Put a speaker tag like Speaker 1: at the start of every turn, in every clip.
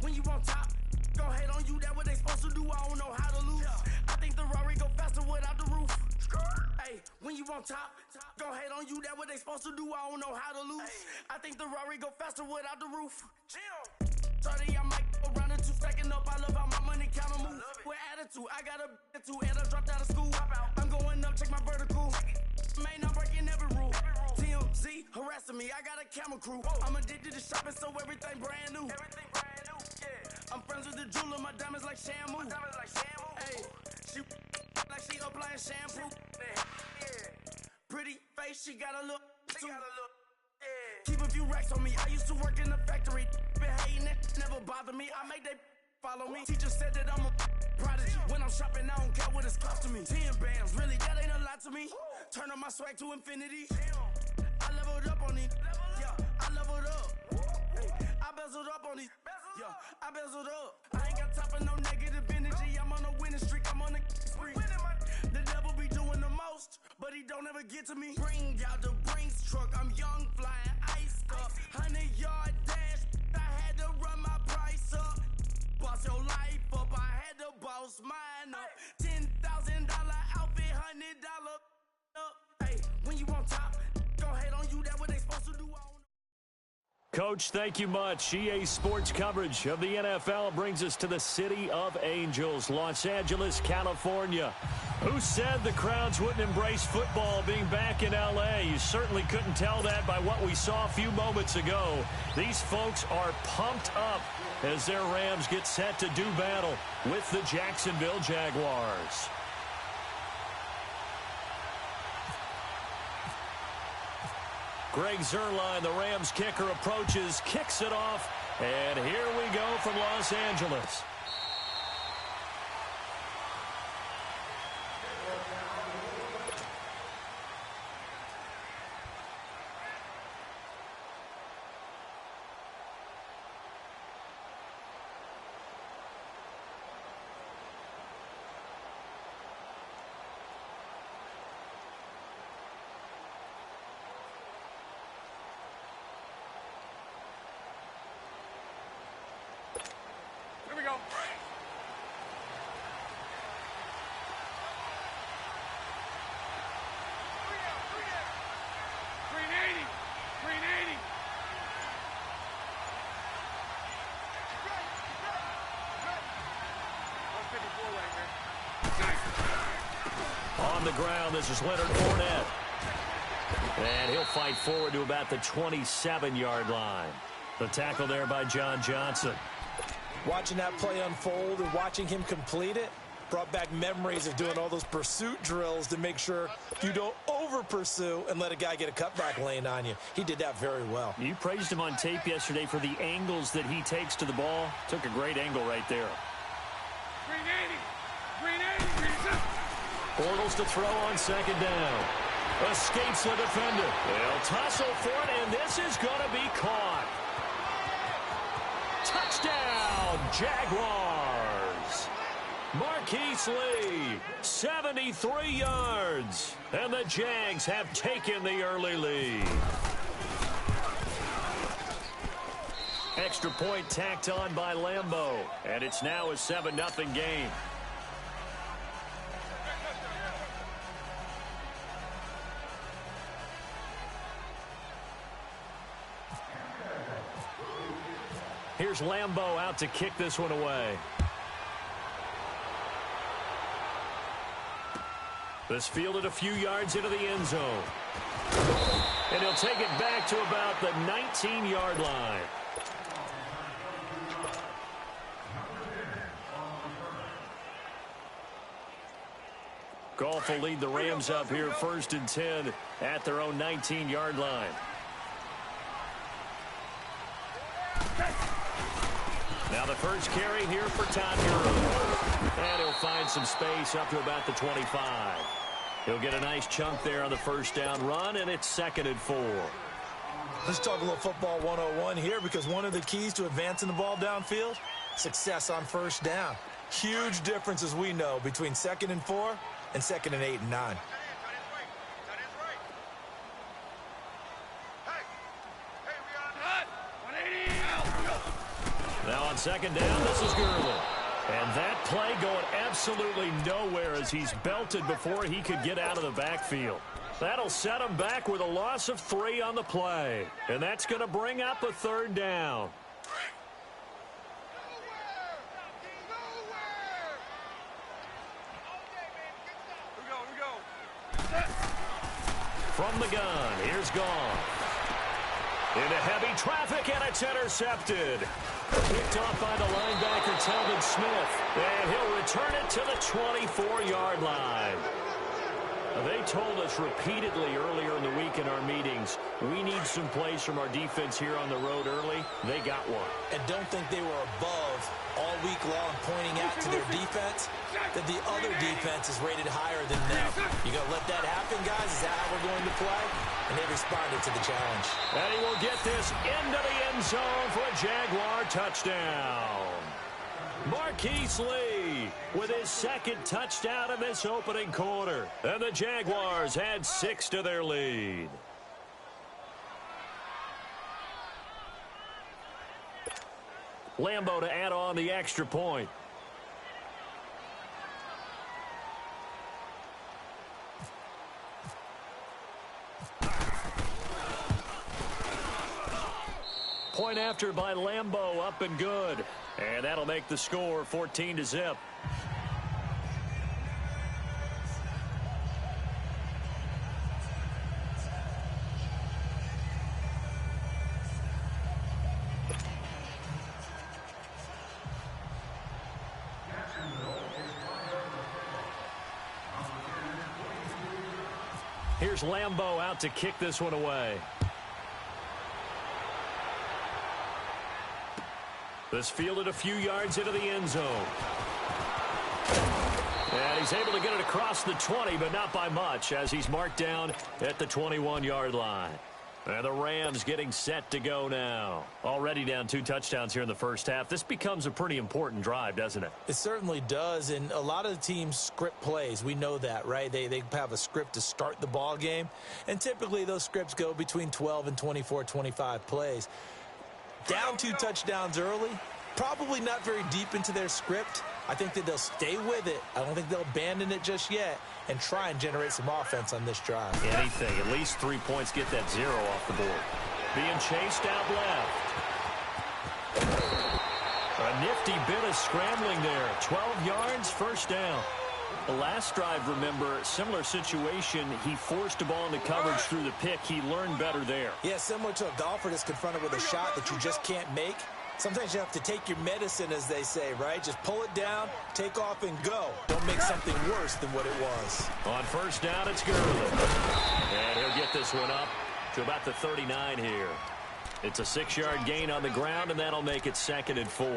Speaker 1: when you on top, gon' hate on you, that what they supposed to do, I don't know how to lose. I think the Rari go faster without the roof. Hey, when you on top, gon' hate on you, that what they supposed to do, I don't know how to lose. I think the Rari go faster without the roof. 30, I might go around the 2 stacking up, I love how my money counter move. With attitude, I got a attitude, and I dropped out of school. I'm going up, check my vertical. Man, I'm breaking every rule. TMZ harassing me, I got a camera crew. I'm addicted to shopping, so everything brand new. I'm friends with the jeweler, my diamonds like shampoo. Hey, she like she applying shampoo. Pretty face, she got a look too. Keep a few racks on me, I used to work in the factory. Been hating it, never bother me, I make they follow me. Teacher said that I'm a prodigy. When I'm shopping, I don't care what it's cost to me. 10 bands, really, that ain't a lot to me. Turn up my swag to infinity. I leveled up on these. Yeah, I leveled up. I bezeled up on these. Yeah, I bezeled up. I ain't got time for no negative energy. I'm on a winning streak. I'm on a spree. The devil be doing the most, but he don't ever get to me. Bring out the Brinks truck. I'm young, flying, iced up. 100-yard dash. I had to run my price up. Boss your life up. I had to boss mine up. $10,000 outfit, $100 up. Hey, when you on top, gon' hate on you. That what they supposed to do.
Speaker 2: Coach, thank you much. EA Sports coverage of the NFL brings us to the City of Angels, Los Angeles, California. Who said the crowds wouldn't embrace football being back in L.A.? You certainly couldn't tell that by what we saw a few moments ago. These folks are pumped up as their Rams get set to do battle with the Jacksonville Jaguars. Greg Zuerlein, the Rams kicker, approaches, kicks it off, and here we go from Los Angeles. On the ground, this is Leonard Fournette. And he'll fight forward to about the 27-yard line. The tackle there by John Johnson.
Speaker 3: Watching that play unfold and watching him complete it brought back memories of doing all those pursuit drills to make sure you don't over-pursue and let a guy get a cutback lane on you. He did that very well.
Speaker 2: You praised him on tape yesterday for the angles that he takes to the ball. Took a great angle right there.
Speaker 4: 380.
Speaker 2: Bortles to throw on second down. Escapes the defender. They'll tussle for it, and this is going to be caught. Touchdown, Jaguars. Marquise Lee, 73 yards. And the Jags have taken the early lead. Extra point tacked on by Lambeau. And it's now a 7-0 game. Here's Lambeau out to kick this one away. This fielded a few yards into the end zone. And he'll take it back to about the 19-yard line. Goff will lead the Rams up here 1st and 10 at their own 19-yard line. Now the first carry here for Todd Gurley. And he'll find some space up to about the 25. He'll get a nice chunk there on the first down run, and it's 2nd and 4.
Speaker 3: Let's talk a little football 101 here, because one of the keys to advancing the ball downfield, success on first down. Huge difference, as we know, between 2nd and 4 and 2nd and 8 and 9.
Speaker 2: Now On second down, this is Gurley. And that play going absolutely nowhere as he's belted before he could get out of the backfield. That'll set him back with a loss of 3 on the play. And that's going to bring up a third down. From the gun, here's Goff. Into heavy traffic, and it's intercepted. Picked off by the linebacker, Telvin Smith. And he'll return it to the 24-yard line. They told us repeatedly earlier in the week in our meetings, we need some plays from our defense here on the road early. They got one.
Speaker 3: And don't think they were above all week long pointing out to their defense that the other defense is rated higher than them. You going to let that happen, guys? Is that how we're going to play? And they responded to the challenge.
Speaker 2: And he will get this into the end zone for a Jaguar touchdown. Marquise Lee with his second touchdown in this opening quarter. And the Jaguars add 6 to their lead. Lambeau to add on the extra point. Point after by Lambeau, up and good. And that'll make the score 14-0. Here's Lambeau out to kick this one away. This fielded a few yards into the end zone. And he's able to get it across the 20, but not by much, as he's marked down at the 21-yard line. And the Rams getting set to go now. Already down 2 touchdowns here in the first half. This becomes a pretty important drive, doesn't it?
Speaker 3: It certainly does, and a lot of the teams script plays. We know that, right? They have a script to start the ball game, and typically those scripts go between 12 and 24, 25 plays. Down 2 touchdowns early, probably not very deep into their script. I think that they'll stay with it. I don't think they'll abandon it just yet and try and generate some offense on this drive.
Speaker 2: Anything, at least 3 points, get that 0 off the board. Being chased out left. A nifty bit of scrambling there. 12 yards, first down. The last drive, remember, similar situation. He forced a ball into coverage through the pick. He learned better there.
Speaker 3: Yeah, similar to a golfer that's confronted with a shot that you just can't make. Sometimes you have to take your medicine, as they say, right? Just pull it down, take off, and go. Don't make something worse than what it was.
Speaker 2: On first down, it's Gurley. And he'll get this one up to about the 39 here. It's a 6-yard gain on the ground, and that'll make it 2nd and 4.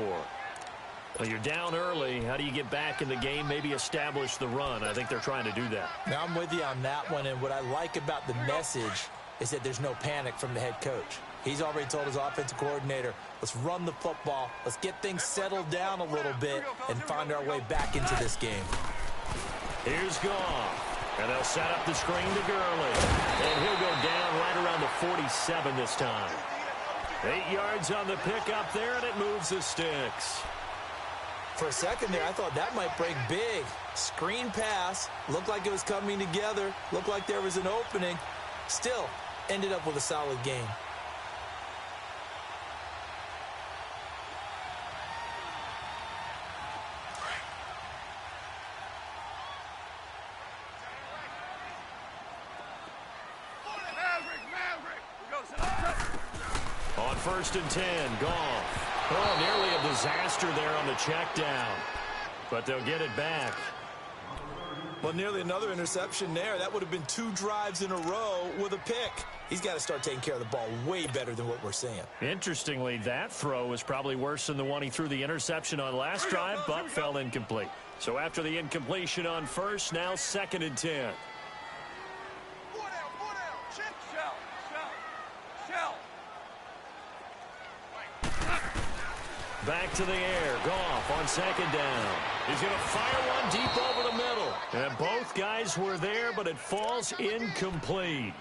Speaker 2: Well, you're down early. How do you get back in the game, maybe establish the run? I think they're trying to do that.
Speaker 3: Now, I'm with you on that one, and what I like about the message is that there's no panic from the head coach. He's already told his offensive coordinator, let's run the football, let's get things settled down a little bit, and find our way back into this game.
Speaker 2: Here's Goff, and they'll set up the screen to Gurley. And he'll go down right around the 47 this time. 8 yards on the pickup there, and it moves the sticks.
Speaker 3: For a second there, I thought that might break big. Screen pass, looked like it was coming together, looked like there was an opening. Still, ended up with a solid game.
Speaker 2: On 1st and 10, Goff. Oh, nearly a disaster there on the check down. But they'll get it back.
Speaker 3: Well, nearly another interception there. That would have been 2 drives in a row with a pick. He's got to start taking care of the ball way better than what we're seeing.
Speaker 2: Interestingly, that throw was probably worse than the one he threw the interception on last drive, but fell incomplete. So after the incompletion on first, now 2nd and 10. Back to the air. Goff on 2nd down. He's going to fire one deep over the middle. And both guys were there, but it falls incomplete.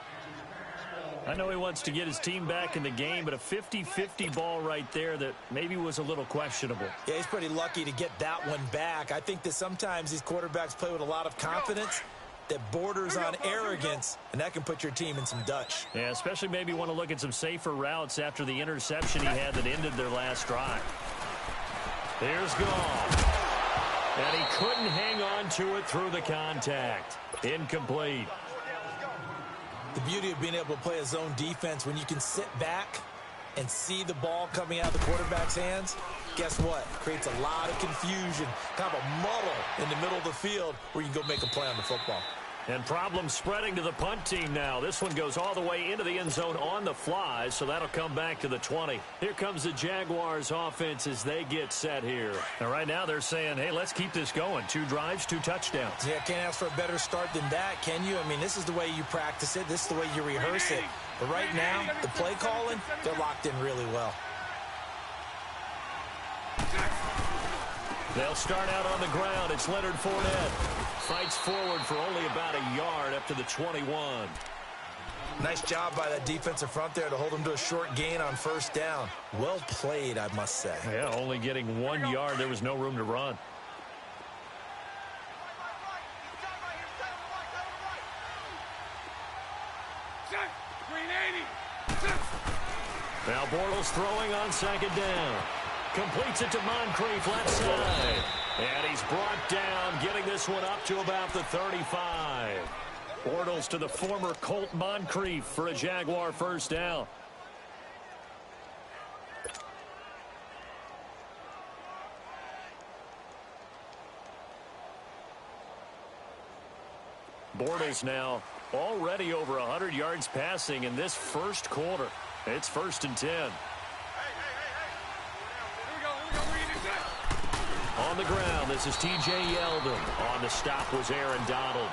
Speaker 2: I know he wants to get his team back in the game, but a 50-50 ball right there that maybe was a little questionable.
Speaker 3: Yeah, he's pretty lucky to get that one back. I think that sometimes these quarterbacks play with a lot of confidence that borders on arrogance, and that can put your team in some Dutch.
Speaker 2: Yeah, especially maybe want to look at some safer routes after the interception he had that ended their last drive. Here's gone. And he couldn't hang on to it through the contact. Incomplete.
Speaker 3: The beauty of being able to play a zone defense when you can sit back and see the ball coming out of the quarterback's hands, guess what? Creates a lot of confusion, kind of a muddle in the middle of the field where you can go make a play on the football.
Speaker 2: And problems spreading to the punt team now. This one goes all the way into the end zone on the fly, so that'll come back to the 20. Here comes the Jaguars offense as they get set here. And right now they're saying, hey, let's keep this going. 2 drives, 2 touchdowns.
Speaker 3: Yeah, can't ask for a better start than that, can you? I mean, this is the way you practice it. This is the way you rehearse it. But right now, the play calling, they're locked in really well.
Speaker 2: They'll start out on the ground. It's Leonard Fournette. Fights forward for only about a yard up to the 21.
Speaker 3: Nice job by that defensive front there to hold him to a short gain on first down. Well played, I must say.
Speaker 2: Yeah, only getting 1 yard. There was no room to run. Now Bortles throwing on second down. Completes it to Moncrief left side. And he's brought down, getting this one up to about the 35. Bortles to the former Colt Moncrief for a Jaguar first down. Bortles now already over 100 yards passing in this first quarter. It's 1st and 10. On the ground, this is T.J. Yeldon. On the stop was Aaron Donald.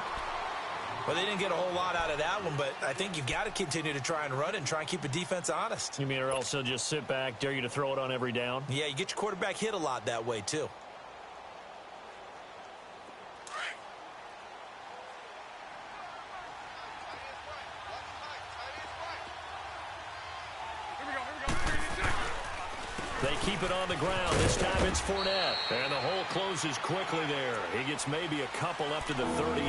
Speaker 3: Well, they didn't get a whole lot out of that one, but I think you've got to continue to try and run and try and keep the defense honest.
Speaker 2: You mean or else they'll just sit back, dare you to throw it on every down?
Speaker 3: Yeah, you get your quarterback hit a lot that way, too.
Speaker 2: They keep it on the ground. This time it's Fournette. And the hole closes quickly there. He gets maybe a couple up to the 38.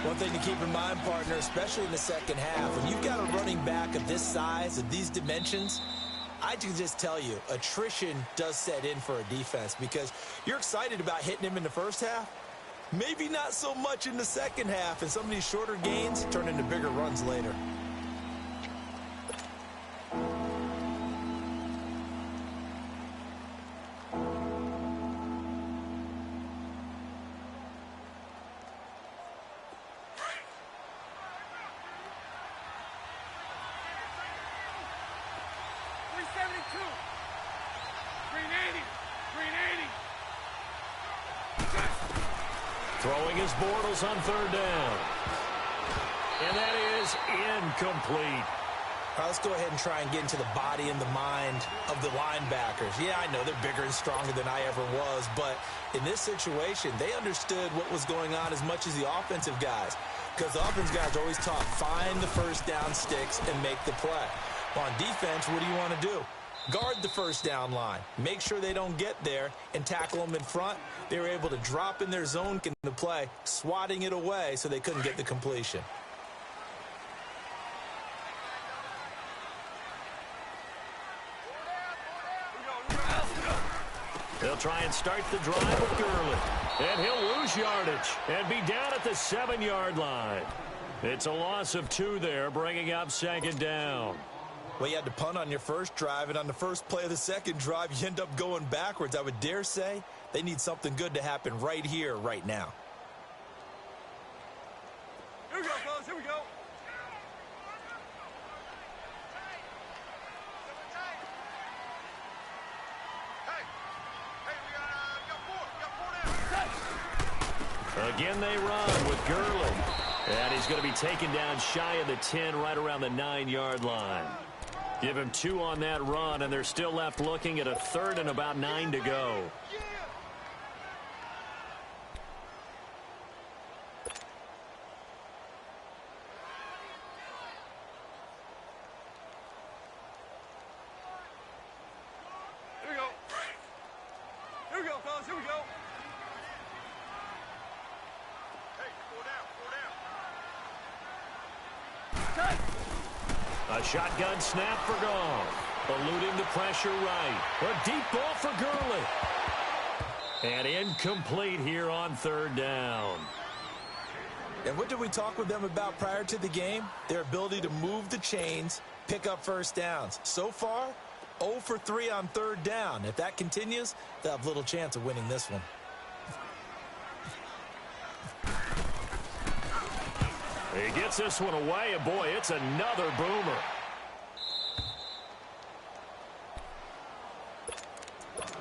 Speaker 3: One thing to keep in mind, partner, especially in the second half, when you've got a running back of this size, of these dimensions, I can just tell you, attrition does set in for a defense because you're excited about hitting him in the first half. Maybe not so much in the second half, and some of these shorter gains turn into bigger runs later.
Speaker 2: Throwing his Bortles on third down. And that is incomplete.
Speaker 3: All right, let's go ahead and try and get into the body and the mind of the linebackers. Yeah, I know they're bigger and stronger than I ever was, but in this situation, they understood what was going on as much as the offensive guys. Because the offensive guys are always taught, find the first down sticks and make the play. Well, on defense, what do you want to do? Guard the first down line. Make sure they don't get there and tackle them in front. They were able to drop in their zone in the play, swatting it away so they couldn't get the completion.
Speaker 2: They'll try and start the drive with Gurley. And he'll lose yardage and be down at the 7-yard line. It's a loss of 2 there, bringing up second down.
Speaker 3: Well, you had to punt on your first drive, and on the first play of the second drive, you end up going backwards. I would dare say they need something good to happen right here, right now.
Speaker 4: Here we go, fellas. Here we go.
Speaker 2: Again, they run with Gurley. And he's going to be taken down shy of the 10, right around the 9-yard line. Give him 2 on that run, and they're still left looking at a 3rd and about 9 to go.
Speaker 4: go, fellas. Here we go. Hey, four down.
Speaker 2: A shotgun snap for Goff. Eluding the pressure right. A deep ball for Gurley. And incomplete here on third down.
Speaker 3: And what did we talk with them about prior to the game? Their ability to move the chains, pick up first downs. So far, 0 for 3 on third down. If that continues, they'll have little chance of winning this one.
Speaker 2: He gets this one away, and boy, it's another boomer.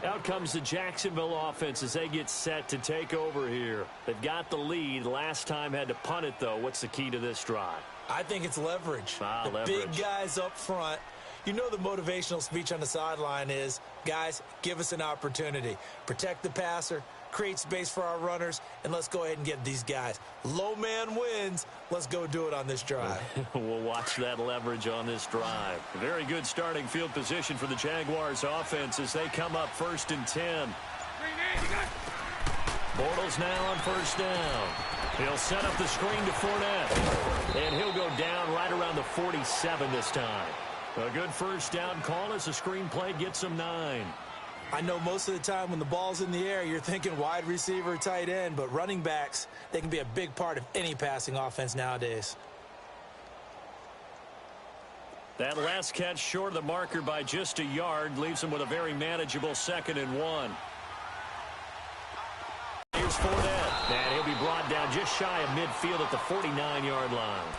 Speaker 2: Out comes the Jacksonville offense as they get set to take over here. They've got the lead. Last time had to punt it, though. What's the key to this drive?
Speaker 3: I think it's leverage.
Speaker 2: Leverage.
Speaker 3: Big guys up front. You know the motivational speech on the sideline is, guys, give us an opportunity. Protect the passer, create space for our runners, and let's go ahead and get these guys. Low man wins. Let's go do it on this drive.
Speaker 2: We'll watch that leverage on this drive. Very good starting field position for the Jaguars offense as they come up 1st and 10. Bortles now on first down. He'll set up the screen to Fournette. And he'll go down right around the 47 this time. A good first down call as the screenplay gets him 9.
Speaker 3: I know most of the time when the ball's in the air, you're thinking wide receiver, tight end, but running backs, they can be a big part of any passing offense nowadays.
Speaker 2: That last catch short of the marker by just a yard leaves him with a very manageable 2nd and 1. Here's Fournette, and he'll be brought down just shy of midfield at the 49-yard line.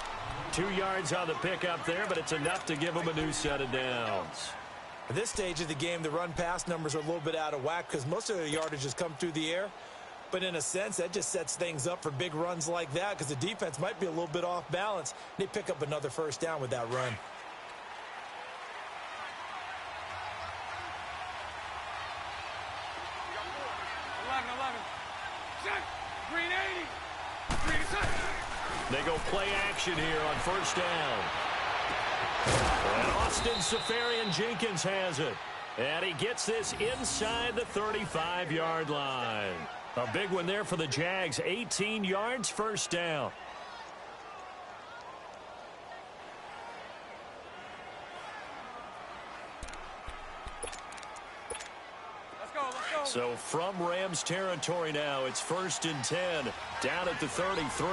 Speaker 2: 2 yards on the pickup there, but it's enough to give him a new set of downs.
Speaker 3: At this stage of the game, the run-pass numbers are a little bit out of whack because most of their yardage has come through the air. But in a sense, that just sets things up for big runs like that because the defense might be a little bit off balance. They pick up another first down with that run.
Speaker 2: They go play action here on first down. And Austin Safarian-Jenkins has it. And he gets this inside the 35-yard line. A big one there for the Jags. 18 yards, first down.
Speaker 4: Let's go.
Speaker 2: So from Rams territory now, it's 1st and 10. Down at the 33.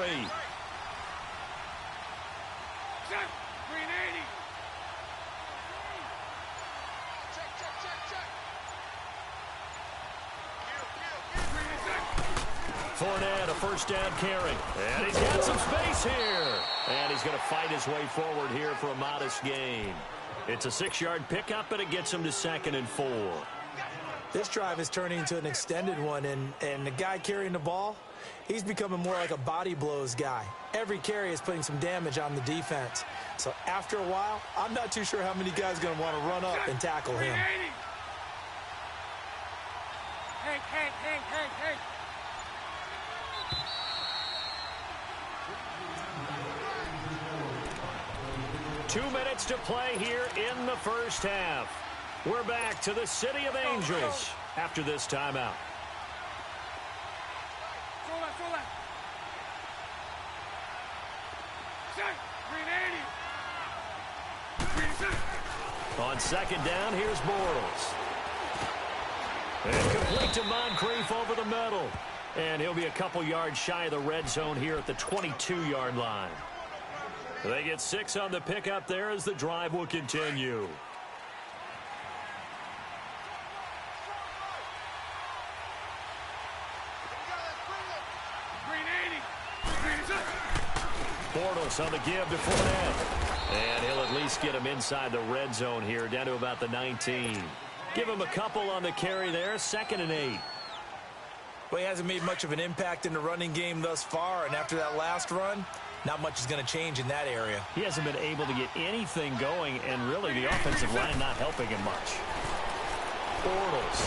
Speaker 2: Fournette, a first down carry. And he's got some space here. And he's going to fight his way forward here for a modest gain. It's a 6-yard pickup, and it gets him to 2nd and 4.
Speaker 3: This drive is turning into an extended one, and the guy carrying the ball, he's becoming more like a body blows guy. Every carry is putting some damage on the defense. So after a while, I'm not too sure how many guys are going to want to run up and tackle him.
Speaker 4: Hank.
Speaker 2: 2 minutes to play here in the first half. We're back to the City of Angels after this timeout. On second down, here's Bortles. And complete to Moncrief over the middle. And he'll be a couple yards shy of the red zone here at the 22-yard line. They get 6 on the pickup there as the drive will continue. Bortles on the give to Fournette. And he'll at least get him inside the red zone here, down to about the 19. Give him a couple on the carry there, 2nd and 8.
Speaker 3: Well, he hasn't made much of an impact in the running game thus far, and after that last run, not much is going to change in that area.
Speaker 2: He hasn't been able to get anything going, and really the offensive line not helping him much. Bortles.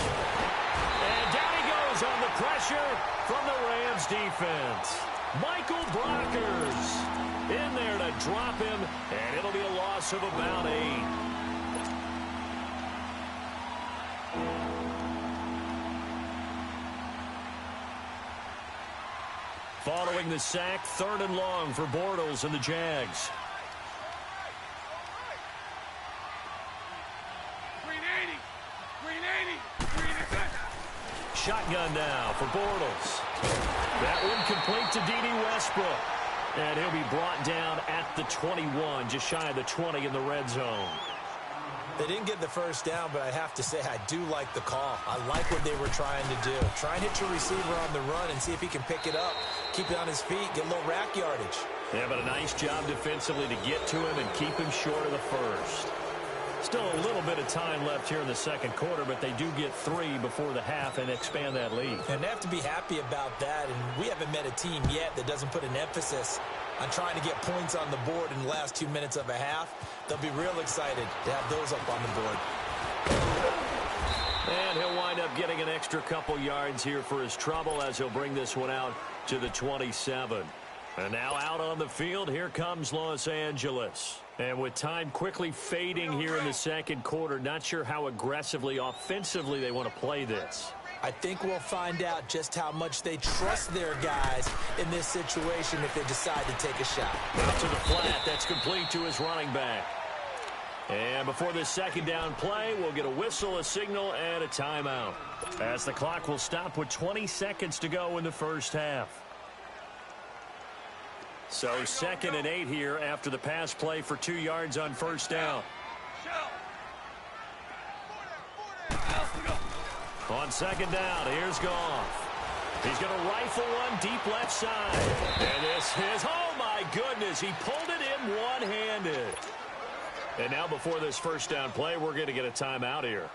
Speaker 2: And down he goes on the pressure from the Rams defense. Michael Brockers in there to drop him, and it'll be a loss of about 8. Following the sack, 3rd and long for Bortles and the Jags. Shotgun now for Bortles. That one complete to D.D. Westbrook. And he'll be brought down at the 21, just shy of the 20 in the red zone.
Speaker 3: They didn't get the first down, but I have to say I do like the call. I like what they were trying to do. Try and hit your receiver on the run and see if he can pick it up, keep it on his feet, get a little rack yardage.
Speaker 2: Yeah, but a nice job defensively to get to him and keep him short of the first. Still a little bit of time left here in the second quarter, but they do get 3 before the half and expand that lead.
Speaker 3: And they have to be happy about that, and we haven't met a team yet that doesn't put an emphasis on trying to get points on the board in the last 2 minutes of a half. They'll be real excited to have those up on the board.
Speaker 2: And he'll wind up getting an extra couple yards here for his trouble as he'll bring this one out to the 27. And now out on the field, here comes Los Angeles. And with time quickly fading here in the second quarter, not sure how aggressively, offensively they want to play this.
Speaker 3: I think we'll find out just how much they trust their guys in this situation if they decide to take a shot.
Speaker 2: Out to the flat. That's complete to his running back. And before this second down play, we'll get a whistle, a signal, and a timeout, as the clock will stop with 20 seconds to go in the first half. So 2nd and 8 here after the pass play for 2 yards on first down. On second down, here's Goff. He's going to rifle one deep left side. And this is, oh my goodness, he pulled it in one-handed. And now before this first down play, we're going to get a timeout here,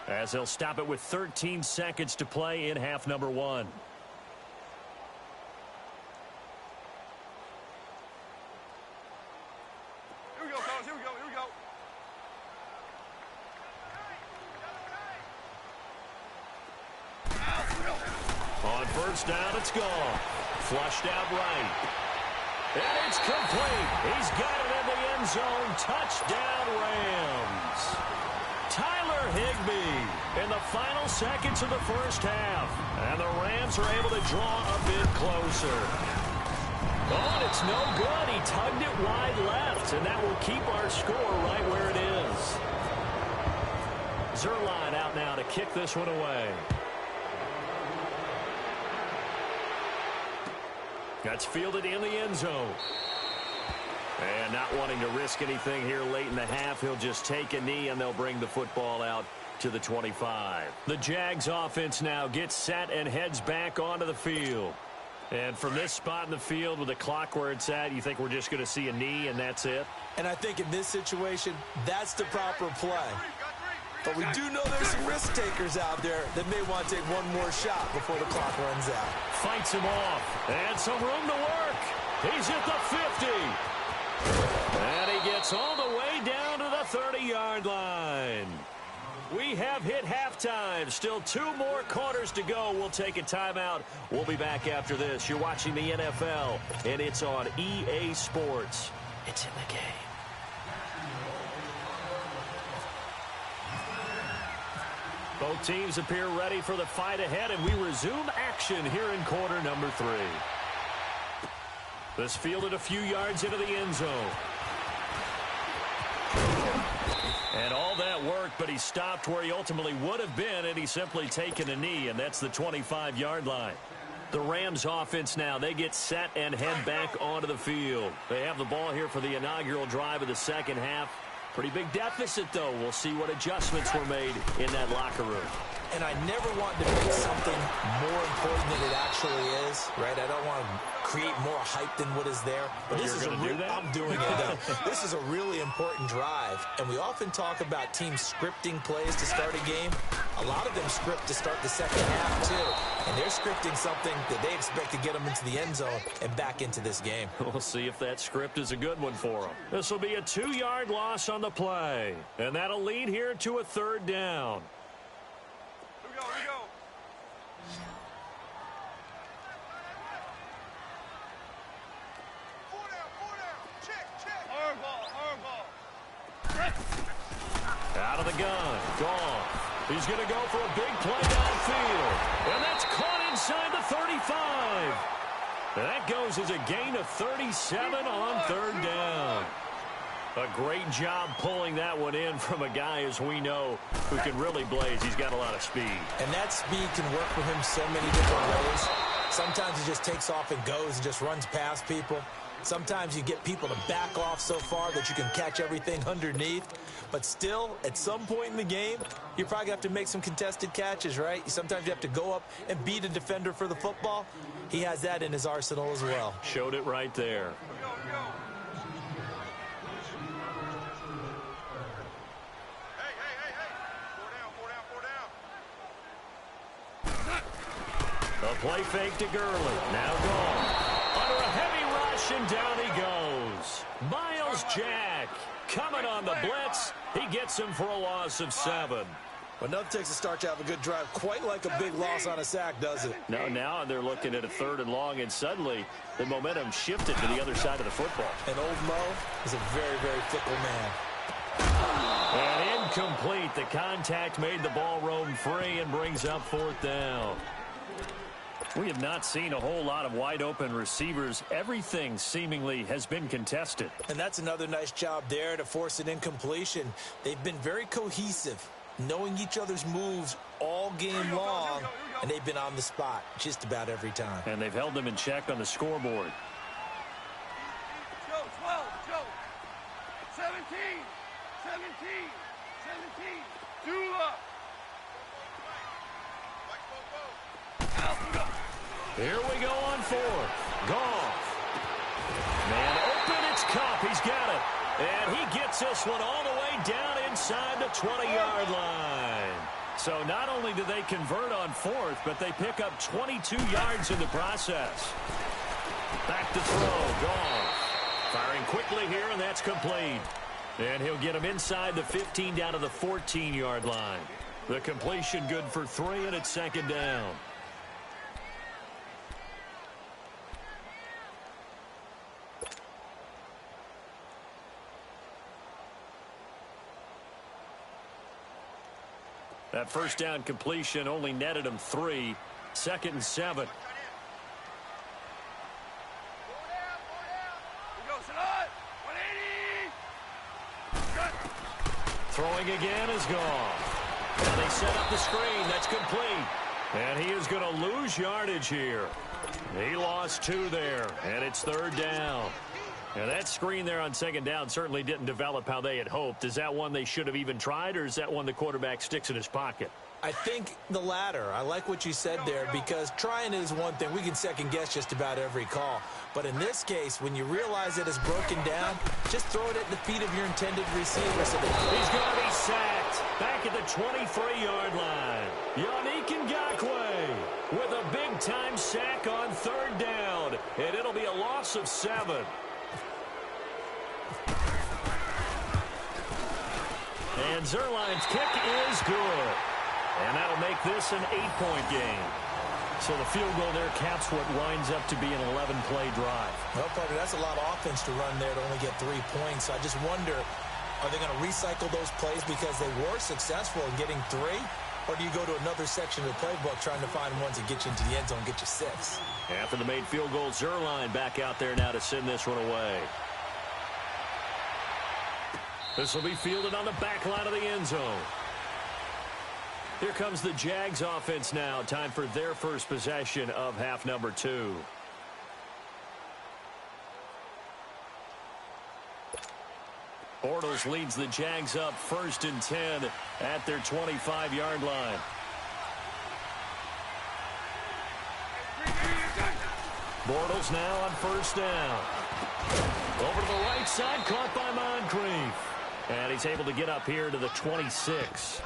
Speaker 2: as they'll stop it with 13 seconds to play in half number 1. On first down, it's gone. Flushed out right. And it's complete. He's got it in the end zone. Touchdown, Rams. Tyler Higbee in the final seconds of the first half. And the Rams are able to draw a bit closer. Oh, and it's no good. He tugged it wide left, and that will keep our score right where it is. Zerline out now to kick this one away. That's fielded in the end zone. And not wanting to risk anything here late in the half, he'll just take a knee, and they'll bring the football out to the 25. The Jags offense now gets set and heads back onto the field. And from this spot in the field with the clock where it's at, you think we're just going to see a knee and that's it?
Speaker 3: And I think in this situation, that's the proper play. But we do know there's some risk takers out there that may want to take one more shot before the clock runs out.
Speaker 2: Fights him off. And some room to work. He's at the 50. And he gets all the way down to the 30-yard line. We have hit halftime. Still 2 more quarters to go. We'll take a timeout. We'll be back after this. You're watching the NFL, and it's on EA Sports. It's in the game. Both teams appear ready for the fight ahead, and we resume action here in quarter number 3. This fielded a few yards into the end zone. And all that worked, but he stopped where he ultimately would have been, and he's simply taken a knee, and that's the 25-yard line. The Rams offense now, they get set and head back onto the field. They have the ball here for the inaugural drive of the second half. Pretty big deficit, though. We'll see what adjustments were made in that locker room.
Speaker 3: And I never want to make something more important than it actually is, right? I don't want to create more hype than what is there. But this is I'm doing it, though. This is a really important drive. And we often talk about teams scripting plays to start a game. A lot of them script to start the second half, too. And they're scripting something that they expect to get them into the end zone and back into this game.
Speaker 2: We'll see if that script is a good one for them. This will be a 2-yard loss on the play. And that'll lead here to a 3rd down.
Speaker 4: Here we go. Four down. Check. Hard ball.
Speaker 2: Out of the gun. Gone. He's going to go for a big play downfield. And that's caught inside the 35. That Broncos is a gain of 37 on third down. A great job pulling that one in from a guy, as we know, who can really blaze. He's got a lot of speed.
Speaker 3: And that speed can work for him so many different ways. Sometimes he just takes off and goes and just runs past people. Sometimes you get people to back off so far that you can catch everything underneath. But still, at some point in the game, you're probably going to have to make some contested catches, right? Sometimes you have to go up and beat a defender for the football. He has that in his arsenal as well.
Speaker 2: Showed it right there. A play fake to Gurley. Now gone. Under a heavy rush, and down he goes. Miles Jack coming on the blitz. He gets him for a loss of 7.
Speaker 3: Well, nothing takes a start to have a good drive quite like a big loss on a sack, does it?
Speaker 2: No, now they're looking at a 3rd and long, and suddenly the momentum shifted to the other side of the football.
Speaker 3: And old Mo is a very, very fickle man.
Speaker 2: And incomplete. The contact made the ball roam free and brings up 4th down. We have not seen a whole lot of wide-open receivers. Everything seemingly has been contested.
Speaker 3: And that's another nice job there to force an incompletion. They've been very cohesive, knowing each other's moves all game long, and they've been on the spot just about every time.
Speaker 2: And they've held them in check on the scoreboard.
Speaker 4: Joe, 12, Joe. 17, Dula.
Speaker 2: Here we go on 4th. Goff. Man open, it's Cup. He's got it. And he gets this one all the way down inside the 20-yard line. So not only do they convert on 4th, but they pick up 22 yards in the process. Back to throw. Goff. Firing quickly here, and that's complete. And he'll get him inside the 15 down to the 14-yard line. The completion good for 3, and it's 2nd down. That 1st down completion only netted him 3. 2nd and 7. Throwing again is gone. And they set up the screen. That's complete. And he is going to lose yardage here. He lost 2 there, and it's 3rd down. And that screen there on 2nd down certainly didn't develop how they had hoped. Is that one they should have even tried, or is that one the quarterback sticks in his pocket?
Speaker 3: I think the latter. I like what you said there, because trying is one thing. We can second-guess just about every call. But in this case, when you realize it is broken down, just throw it at the feet of your intended receiver. So
Speaker 2: he's going to be sacked back at the 23-yard line. Yannick Ngakoue with a big-time sack on 3rd down. And it'll be a loss of 7. And Zerline's kick is good. And that'll make this an 8-point game. So the field goal there caps what winds up to be an 11-play drive.
Speaker 3: Well, Parker, that's a lot of offense to run there to only get 3 points. So I just wonder, are they going to recycle those plays because they were successful in getting 3? Or do you go to another section of the playbook trying to find ones that get you into the end zone and get you 6?
Speaker 2: After the made field goal, Zerline back out there now to send this one away. This will be fielded on the back line of the end zone. Here comes the Jags offense now. Time for their first possession of half number 2. Bortles leads the Jags up 1st and 10 at their 25-yard line. Bortles now on 1st down. Over to the right side, caught by Moncrief. And he's able to get up here to the 26.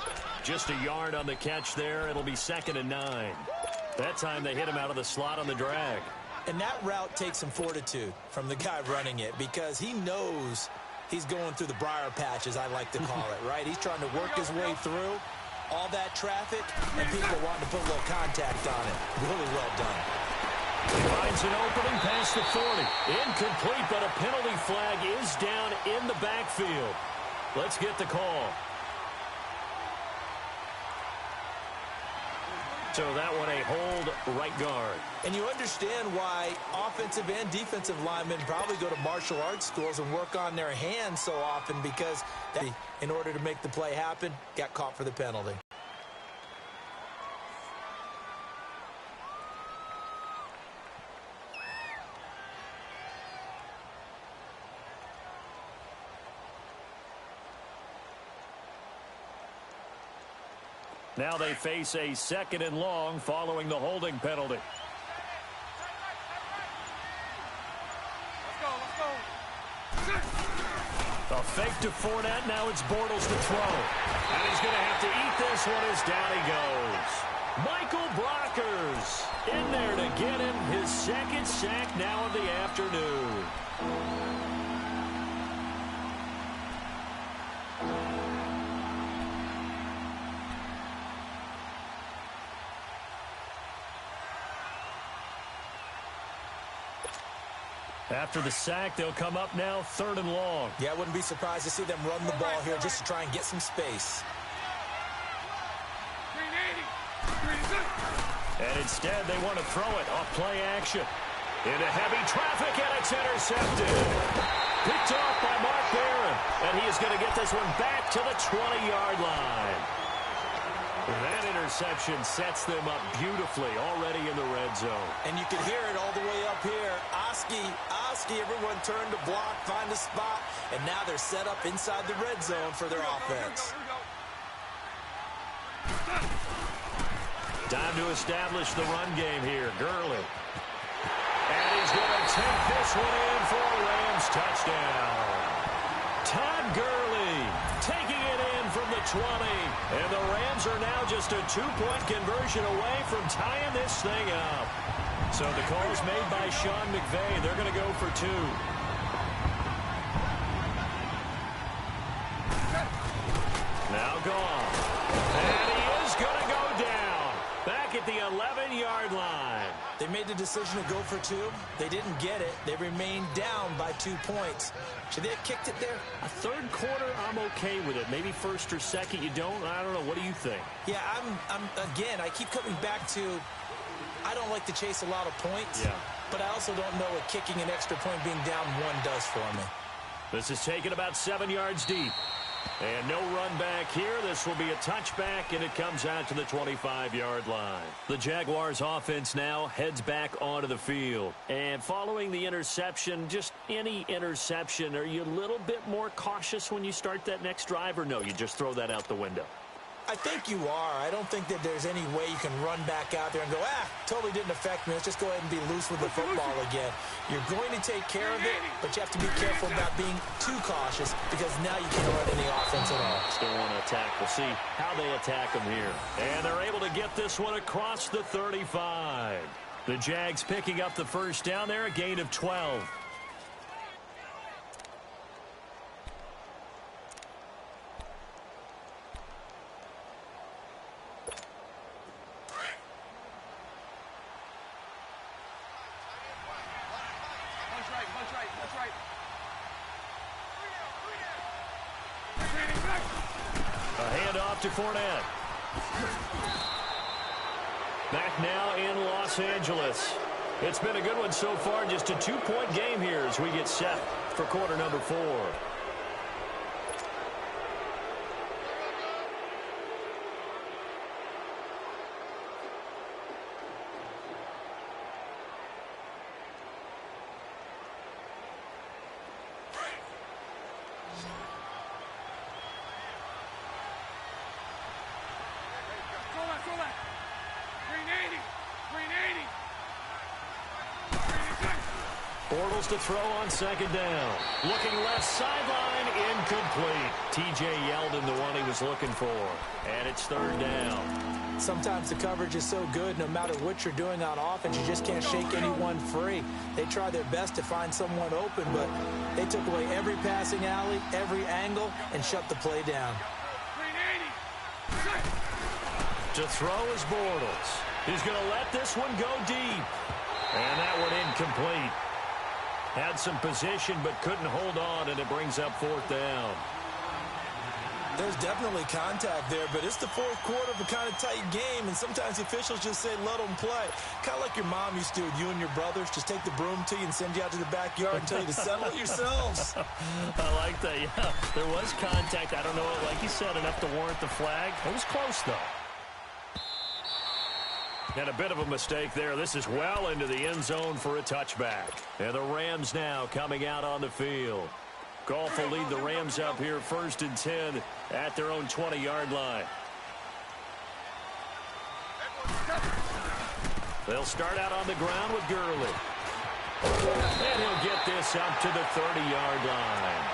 Speaker 2: Just a yard on the catch there. It'll be 2nd and 9. That time they hit him out of the slot on the drag.
Speaker 3: And that route takes some fortitude from the guy running it, because he knows he's going through the briar patch, as I like to call it, right? He's trying to work his way through all that traffic, and people wanting to put a little contact on it. Really well done.
Speaker 2: He finds an opening past the 40. Incomplete, but a penalty flag is down in the backfield. Let's get the call. So that one a hold right guard.
Speaker 3: And you understand why offensive and defensive linemen probably go to martial arts schools and work on their hands so often, because in order to make the play happen, got caught for the penalty.
Speaker 2: Now they face a 2nd and long following the holding penalty. A fake to Fournette. Now it's Bortles to throw. And he's going to have to eat this one as down he goes. Michael Brockers in there to get him his 2nd sack now of the afternoon. After the sack, they'll come up now 3rd and long.
Speaker 3: Yeah, I wouldn't be surprised to see them run the ball here just to try and get some space.
Speaker 2: And instead, they want to throw it off play action. Into heavy traffic, and it's intercepted. Picked off by Mark Barron. And he is going to get this one back to the 20-yard line. That interception sets them up beautifully already in the red zone.
Speaker 3: And you can hear it all the way up here. Oski, everyone turned to block, find a spot, and now they're set up inside the red zone for their offense.
Speaker 2: Time to establish the run game here. Gurley. And he's going to take this one in for a Rams touchdown. Todd Gurley taking it in from the 20. And the Rams are now just a 2-point conversion away from tying this thing up. So the call is made by Sean McVay. They're going to go for 2. Now gone. And he is going to go down. Back at the 11-yard line.
Speaker 3: They made the decision to go for 2. They didn't get it. They remained down by 2 points. Should they have kicked it there?
Speaker 2: A 3rd quarter, I'm okay with it. Maybe 1st or 2nd, you don't. I don't know. What do you think?
Speaker 3: Yeah, again, I keep coming back to, I don't like to chase a lot of points.
Speaker 2: Yeah.
Speaker 3: But I also don't know what kicking an extra point being down 1 does for me.
Speaker 2: This is taken about 7 yards deep. And no run back here. This will be a touchback, and it comes out to the 25-yard line. The Jaguars offense now heads back onto the field. And following the interception, just any interception, are you a little bit more cautious when you start that next drive, or no, you just throw that out the window?
Speaker 3: I think you are. I don't think that there's any way you can run back out there and go, totally didn't affect me. Let's just go ahead and be loose with the football again. You're going to take care of it, but you have to be careful about being too cautious, because now you can't run any offense at all.
Speaker 2: Still want to attack. We'll see how they attack them here. And they're able to get this one across the 35. The Jags picking up the 1st down there, a gain of 12. To Fournette. Back now in Los Angeles. It's been a good one so far. Just a 2-point game here as we get set for quarter number 4. Bortles to throw on 2nd down. Looking left sideline, incomplete. TJ Yeldon, the one he was looking for. And it's 3rd down.
Speaker 3: Sometimes the coverage is so good, no matter what you're doing on offense, you just can't shake anyone free. They try their best to find someone open, but they took away every passing alley, every angle, and shut the play down.
Speaker 2: To throw is Bortles. He's going to let this one go deep. And that one incomplete. Had some position but couldn't hold on, and it brings up 4th down.
Speaker 3: There's definitely contact there, but it's the fourth quarter of a kind of tight game, and sometimes the officials just say, let them play. Kind of like your mom used to with you and your brothers. Just take the broom to you and send you out to the backyard and tell you to settle it yourselves.
Speaker 2: I like that, yeah. There was contact. I don't know, like you said, enough to warrant the flag. It was close, though. And a bit of a mistake there. This is well into the end zone for a touchback. And the Rams now coming out on the field. Goff will lead the Rams up here 1st and 10 at their own 20-yard line. They'll start out on the ground with Gurley. And he'll get this up to the 30-yard line.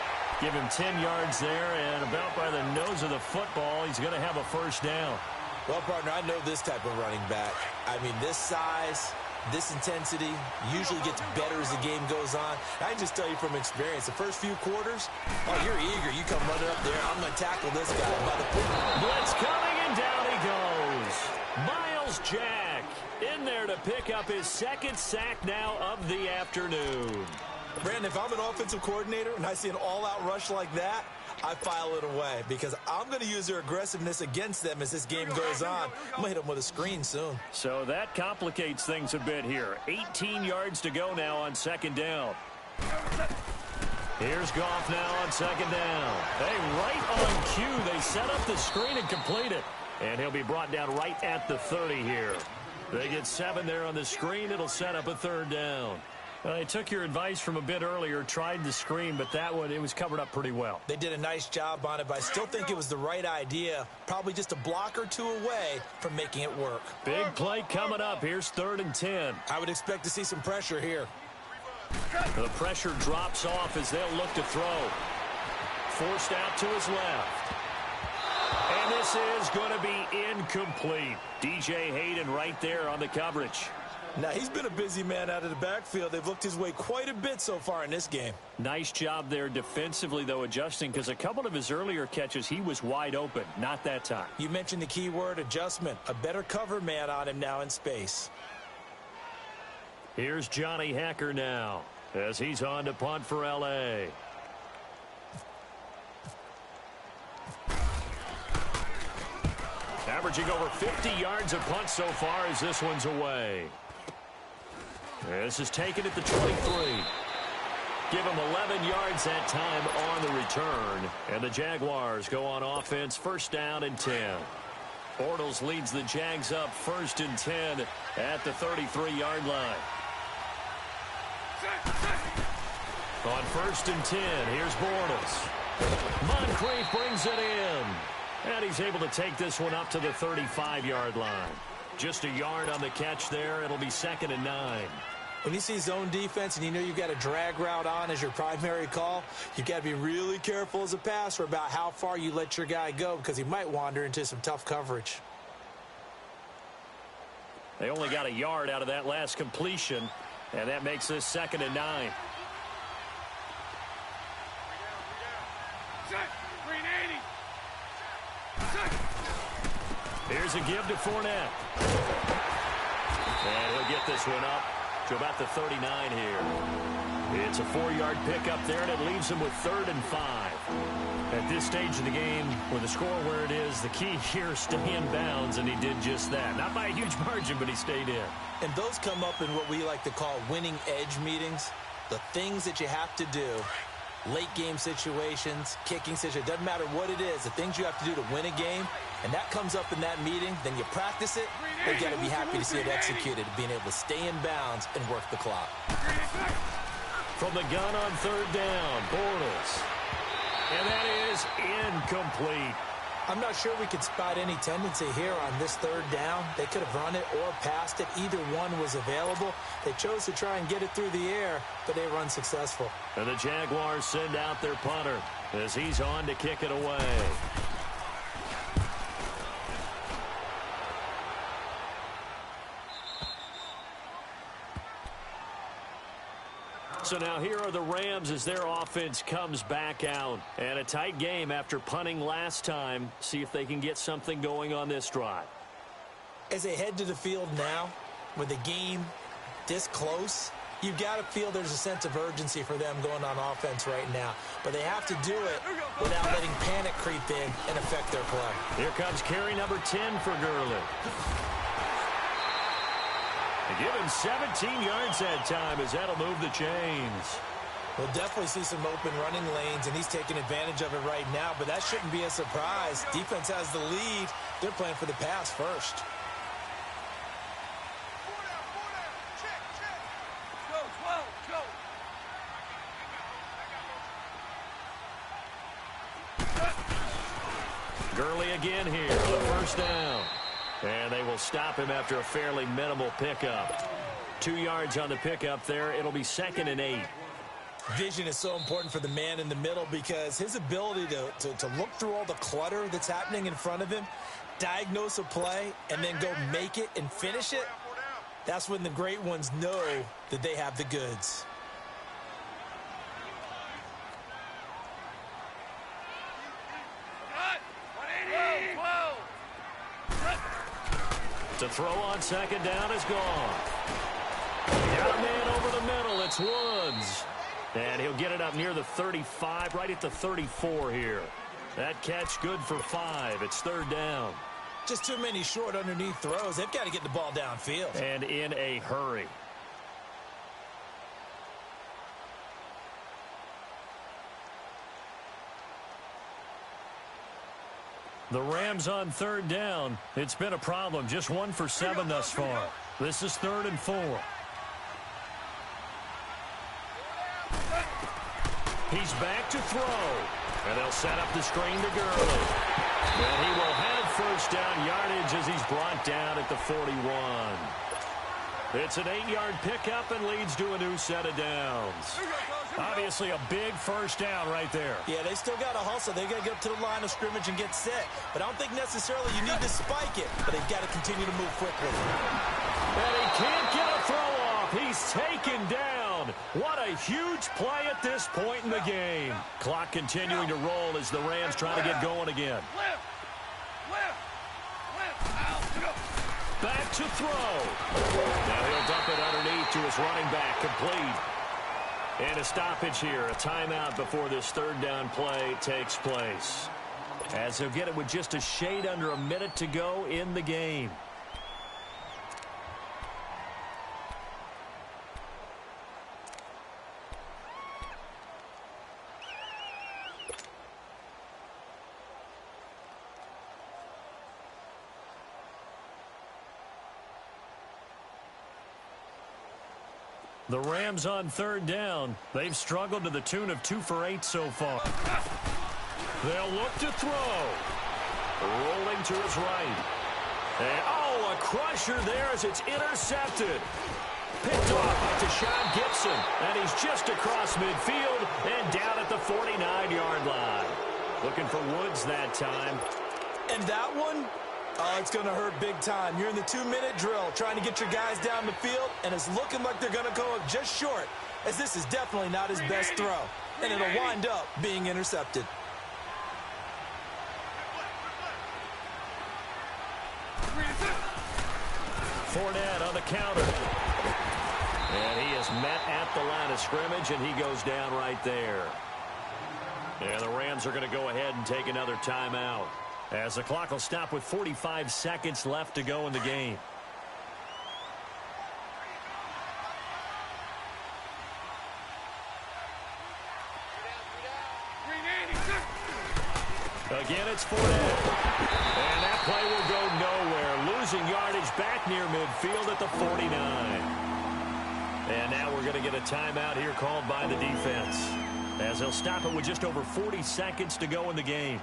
Speaker 2: Give him 10 yards there, and about by the nose of the football, he's going to have a first down.
Speaker 3: Well, partner, I know this type of running back. I mean, this size, this intensity usually gets better as the game goes on. I can just tell you from experience, the first few quarters, oh, you're eager. You come running up there. I'm going to tackle this guy by the foot.
Speaker 2: Blitz coming, and down he goes. Myles Jack in there to pick up his second sack now of the afternoon.
Speaker 3: Brandon, if I'm an offensive coordinator and I see an all-out rush like that, I file it away because I'm going to use their aggressiveness against them as this game goes on. I'm going to hit them with a screen soon.
Speaker 2: So that complicates things a bit here. 18 yards to go now on second down. Here's Goff now on second down. Hey, right on cue. They set up the screen and complete it. And he'll be brought down right at the 30 here. They get 7 there on the screen. It'll set up a third down. I took your advice from a bit earlier, tried the screen, but that one, it was covered up pretty well.
Speaker 3: They did a nice job on it, but I still think it was the right idea. Probably just a block or two away from making it work.
Speaker 2: Big play coming up. Here's 3rd and 10.
Speaker 3: I would expect to see some pressure here.
Speaker 2: The pressure drops off as they'll look to throw. Forced out to his left. And this is going to be incomplete. DJ Hayden right there on the coverage.
Speaker 3: Now, he's been a busy man out of the backfield. They've looked his way quite a bit so far in this game.
Speaker 2: Nice job there defensively, though, adjusting, because a couple of his earlier catches, he was wide open. Not that time.
Speaker 3: You mentioned the key word, adjustment. A better cover man on him now in space.
Speaker 2: Here's Johnny Hacker now as he's on to punt for L.A. Averaging over 50 yards a punt so far as this one's away. This is taken at the 23. Give him 11 yards that time on the return. And the Jaguars go on offense, 1st down and 10. Bortles leads the Jags up 1st and 10 at the 33-yard line. On 1st and 10, here's Bortles. Moncrief brings it in. And he's able to take this one up to the 35-yard line. Just a yard on the catch there. It'll be 2nd and 9.
Speaker 3: When you see zone defense and you know you've got a drag route on as your primary call, you've got to be really careful as a passer about how far you let your guy go because he might wander into some tough coverage.
Speaker 2: They only got a yard out of that last completion, and that makes this 2nd and 9. Here's a give to Fournette. And he'll get this one up to about the 39 here. It's a 4-yard pickup there, and it leaves him with 3rd and 5. At this stage of the game, with the score where it is, the key here, stay in bounds, and he did just that. Not by a huge margin, but he stayed in.
Speaker 3: And those come up in what we like to call winning edge meetings. The things that you have to do. Late game situations, kicking situations, doesn't matter what it is, the things you have to do to win a game, and that comes up in that meeting, then you practice it, you got to be happy to see it executed, being able to stay in bounds and work the clock.
Speaker 2: From the gun on 3rd down, Bortles. And that is incomplete.
Speaker 3: I'm not sure we could spot any tendency here on this 3rd down. They could have run it or passed it. Either one was available. They chose to try and get it through the air, but they run successful.
Speaker 2: And the Jaguars send out their punter as he's on to kick it away. So now here are the Rams as their offense comes back out. And a tight game after punting last time. See if they can get something going on this drive.
Speaker 3: As they head to the field now, with the game this close, You've got to feel there's a sense of urgency for them going on offense right now. But they have to do it without letting panic creep in and affect their play.
Speaker 2: Here comes carry number 10 for Gurley. They give him 17 yards that time as that'll move the chains.
Speaker 3: We'll definitely see some open running lanes, and he's taking advantage of it right now. But that shouldn't be a surprise. Defense has the lead. They're playing for the pass first.
Speaker 2: Gurley again here on the first down. And they will stop him after a fairly minimal pickup. 2 yards on the pickup there. It'll be 2nd and 8.
Speaker 3: Vision is so important for the man in the middle because his ability to look through all the clutter that's happening in front of him, diagnose a play, and then go make it and finish it, that's when the great ones know that they have the goods.
Speaker 2: To throw on 2nd down is gone. Down man over the middle, it's Woods. And he'll get it up near the 35, right at the 34 here. That catch good for 5. It's 3rd down.
Speaker 3: Just too many short underneath throws. They've got to get the ball downfield.
Speaker 2: And in a hurry. The Rams on 3rd down. It's been a problem. Just 1 for 7 thus far. This is 3rd and 4. He's back to throw. And they'll set up the screen to Gurley. And he will have 1st down yardage as he's brought down at the 41. It's an 8-yard pickup and leads to a new set of downs. Obviously a big 1st down right there.
Speaker 3: Yeah, they still got to hustle. They got to get up to the line of scrimmage and get set. But I don't think necessarily you need to spike it. But they've got to continue to move quickly.
Speaker 2: And he can't get a throw off. He's taken down. What a huge play at this point in the game. Clock continuing to roll as the Rams try to get going again. Back to throw. Now he'll dump it underneath to his running back, complete. And a stoppage here, a timeout before this 3rd down play takes place. As he'll get it with just a shade under a minute to go in the game. The Rams on 3rd down. They've struggled to the tune of 2 for 8 so far. They'll look to throw. Rolling to his right. And, oh, a crusher there as it's intercepted. Picked off by Tashawn Gibson. And he's just across midfield and down at the 49-yard line. Looking for Woods that time.
Speaker 3: And that one, oh, it's going to hurt big time. You're in the 2-minute drill trying to get your guys down the field, and it's looking like they're going to go up just short, as this is definitely not his best throw. And it'll wind up being intercepted.
Speaker 2: Fournette on the counter. And he is met at the line of scrimmage, and he goes down right there. And the Rams are going to go ahead and take another timeout, as the clock will stop with 45 seconds left to go in the game. Again, it's Fournette. And that play will go nowhere. Losing yardage back near midfield at the 49. And now we're going to get a timeout here called by the defense, as they'll stop it with just over 40 seconds to go in the game.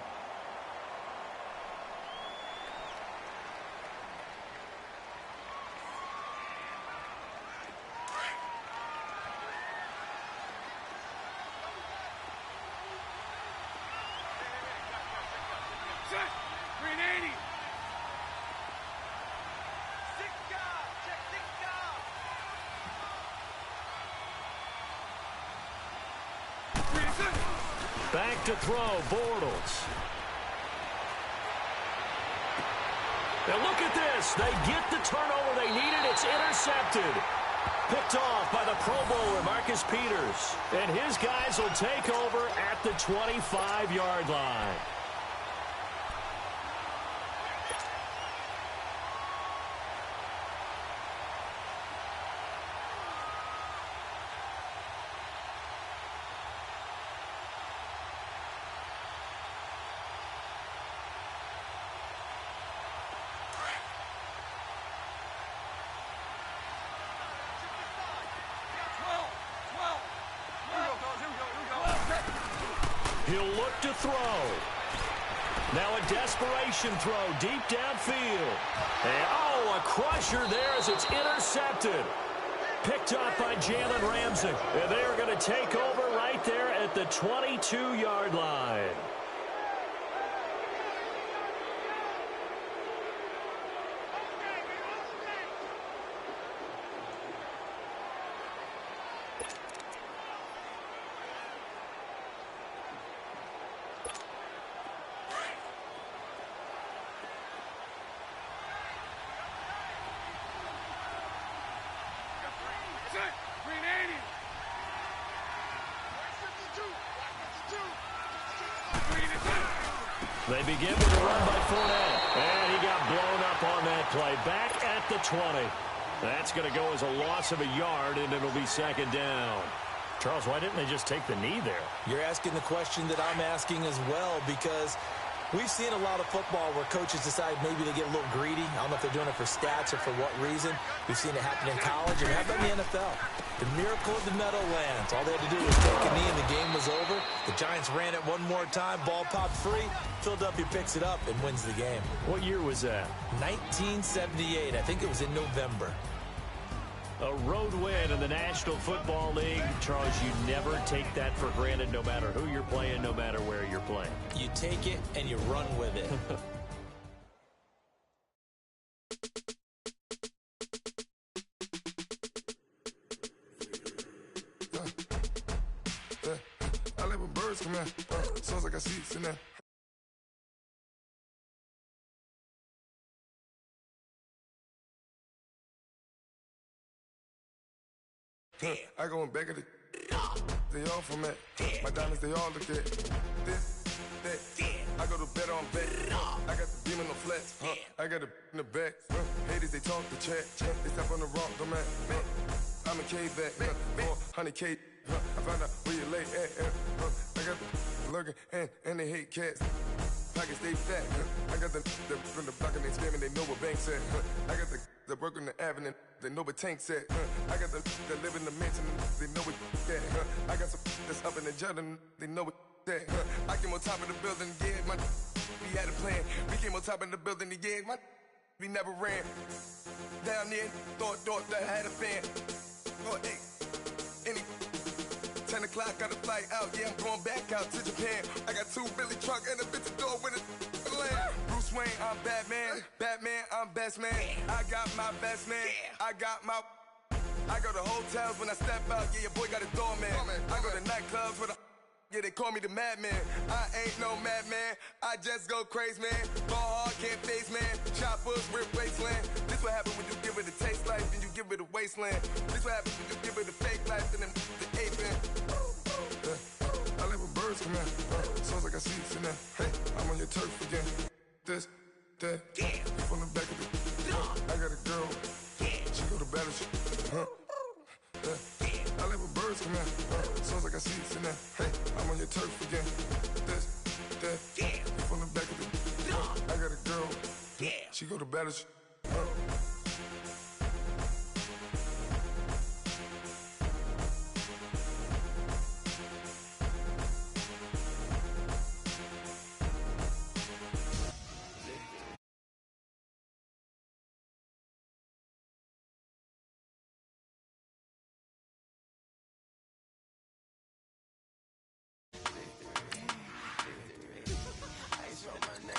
Speaker 2: Back to throw, Bortles. Now look at this. They get the turnover they needed. It's intercepted. Picked off by the Pro Bowler, Marcus Peters. And his guys will take over at the 25-yard line. He'll look to throw. Now a desperation throw deep downfield. And, a crusher there as it's intercepted. Picked up by Jalen Ramsey. And they are going to take over right there at the 22-yard line. They begin with a run by Fournette. And he got blown up on that play. Back at the 20. That's going to go as a loss of a yard, and it'll be second down. Charles, why didn't they just take the knee there?
Speaker 3: You're asking the question that I'm asking as well, because we've seen a lot of football where coaches decide maybe they get a little greedy. I don't know if they're doing it for stats or for what reason. We've seen it happen in college, and how about in the NFL? The miracle of the Meadowlands. All they had to do was take a knee, and the game was over. The Giants ran it one more time. Ball popped free. Philadelphia picks it up and wins the game.
Speaker 2: What year was that?
Speaker 3: 1978. I think it was in November.
Speaker 2: A road win in the National Football League. Charles, you never take that for granted, no matter who you're playing, no matter where you're playing.
Speaker 3: You take it and you run with it.
Speaker 5: I live with birds come in. Sounds like I see it in there. I go in back of the they all from it. My diamonds, they all look at this, that. I go to bed on bed. I got the beam in the flats. I got it in the back. Haters, they talk the chat. They step on the rock, the man. I'm a K-back. 400K. I found out where you lay at. I got the lurking and they hate cats. Pockets stay fat. I got the from the block and they scamming, they know what banks at. I got the work on the avenue, they know what tanks at. I got the live in the mansion, they know what that. I got some that's up in the Jordan, they know what that. I came on top of the building, yeah, we had a plan. We came on top of the building, yeah, we never ran. Down there, thought that I had a fan. Oh, hey, any 10 o'clock, got a flight out, yeah, I'm going back out to Japan. I got 2 Billy truck and a bitch door with a land. Bruce Wayne, I'm Batman. Batman, I'm best man. I got my best man. I got my... I go to hotels when I step out, yeah, your boy got a doorman. I go to nightclubs with a... Yeah, they call me the madman. I ain't no madman. I just go crazy, man. Ball hard, can't face, man. Choppers, rip wasteland. This what happens when you give it a taste life and you give it a wasteland. This what happens when you give it a fake life and then the ape in. I live with birds come in. Sounds like I see it in there. Hey, I'm on your turf again. This, that. From the back of the... I got a girl. She go to battle. I live with birds come in. Sounds like I see it in there. Hey, I'm on your turf again. This, that. From the back of the... I got a girl. She go to battle.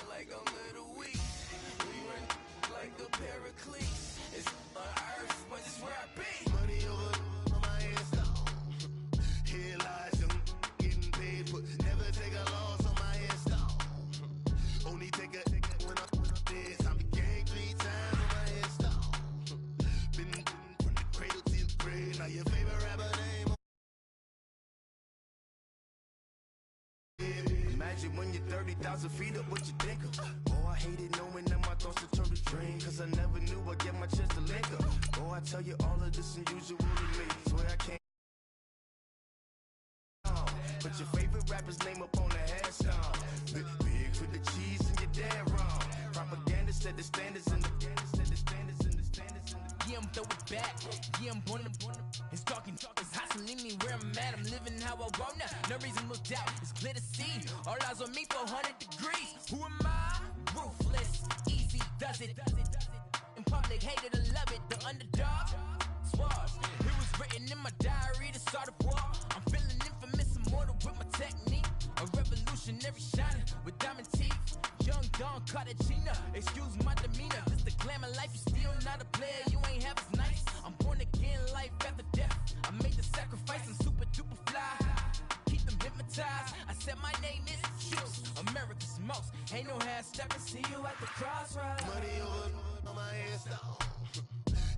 Speaker 5: Like a little weak. We run like the
Speaker 1: when you're 30,000 feet up, what you think of? Oh, I hated knowing that my thoughts would turn to dream, cause I never knew I'd get my chance to link up. Oh, I tell you all of this unusual to me, swear I can't. Put your favorite rapper's name up on the headstone. Big for the cheese and you're dead wrong. Propaganda said the standards in the
Speaker 6: yeah, I'm throw it back. Yeah, I'm born to it's talking, it's hustling me where I'm at. I'm living how I want now. No reason to look out, it's clear to see. All eyes on me for 100 degrees. Who am I? Ruthless, easy does it. In public, hated or love it. The underdog, swars. It was written in my diary to start a war. I'm feeling infamous, immortal with my technique. A revolutionary shining with diamond teeth. Young Don Cartagena, excuse my demeanor. This the glamour life, you still not a player. You ain't half as nice. I'm born again, life after death. I made the sacrifice, I'm super duper fly. Keep them hypnotized. I said my name is Juice, America's most. Ain't no half stepping. See you at the crossroads.
Speaker 1: money over on my headstone.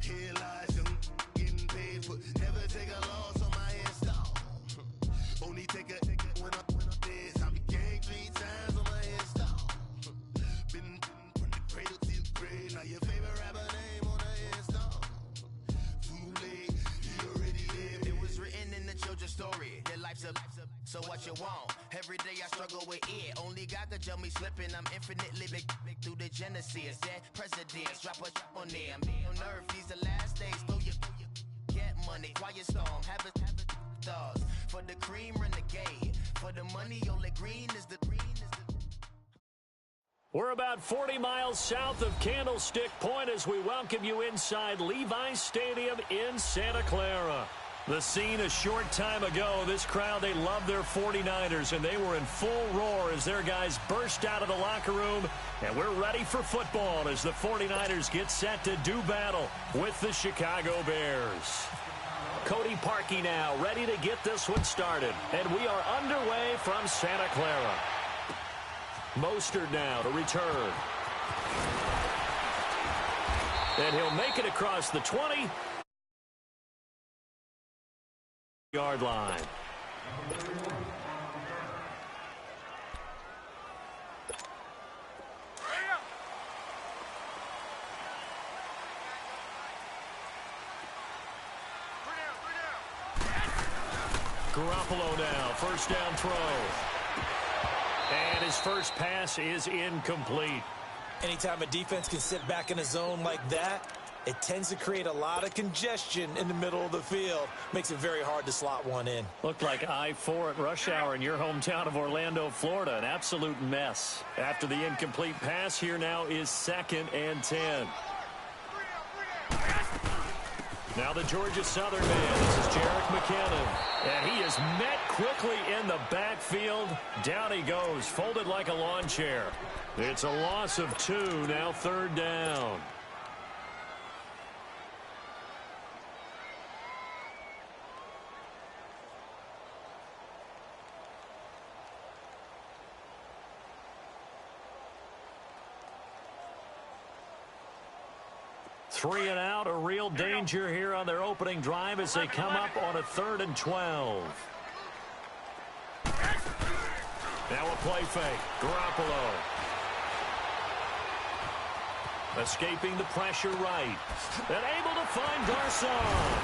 Speaker 1: Here lies young, getting paid for. Never take a loss on my headstone. Only take a when I'm dead. I be gang 3 times on my headstone. Been from the cradle to the grave. Now your favorite rapper name on the headstone. Too late, he already lived. It was written in the children's story. Their life's a so what you want? Every day I struggle with it. Only God could tell me slipping. I'm infinitely big through the genesis. Dead presidents, drop a on them. On earth, these the last days. Throw your get money, quiet storm. Have a thoughts for the cream renegade. For the money, only green is the green is the.
Speaker 2: We're about 40 miles south of Candlestick Point as we welcome you inside Levi's Stadium in Santa Clara. The scene a short time ago, this crowd, they love their 49ers, and they were in full roar as their guys burst out of the locker room. And we're ready for football as the 49ers get set to do battle with the Chicago Bears. Cody Parkey now ready to get this one started. And we are underway from Santa Clara. Mostert now to return. And he'll make it across the 20. Yard line. Garoppolo now, first down throw. And his first pass is incomplete.
Speaker 3: Anytime a defense can sit back in a zone like that, it tends to create a lot of congestion in the middle of the field. Makes it very hard to slot one in.
Speaker 2: Looked like I-4 at rush hour in your hometown of Orlando, Florida. An absolute mess. After the incomplete pass, here now is 2nd and 10. Now the Georgia Southern man. This is Jerick McKinnon. And he is met quickly in the backfield. Down he goes, folded like a lawn chair. It's a loss of 2, now 3rd down. Three and out, a real danger here on their opening drive as they come up on a 3rd and 12. Now a play fake. Garoppolo. Escaping the pressure right. And able to find Garcon.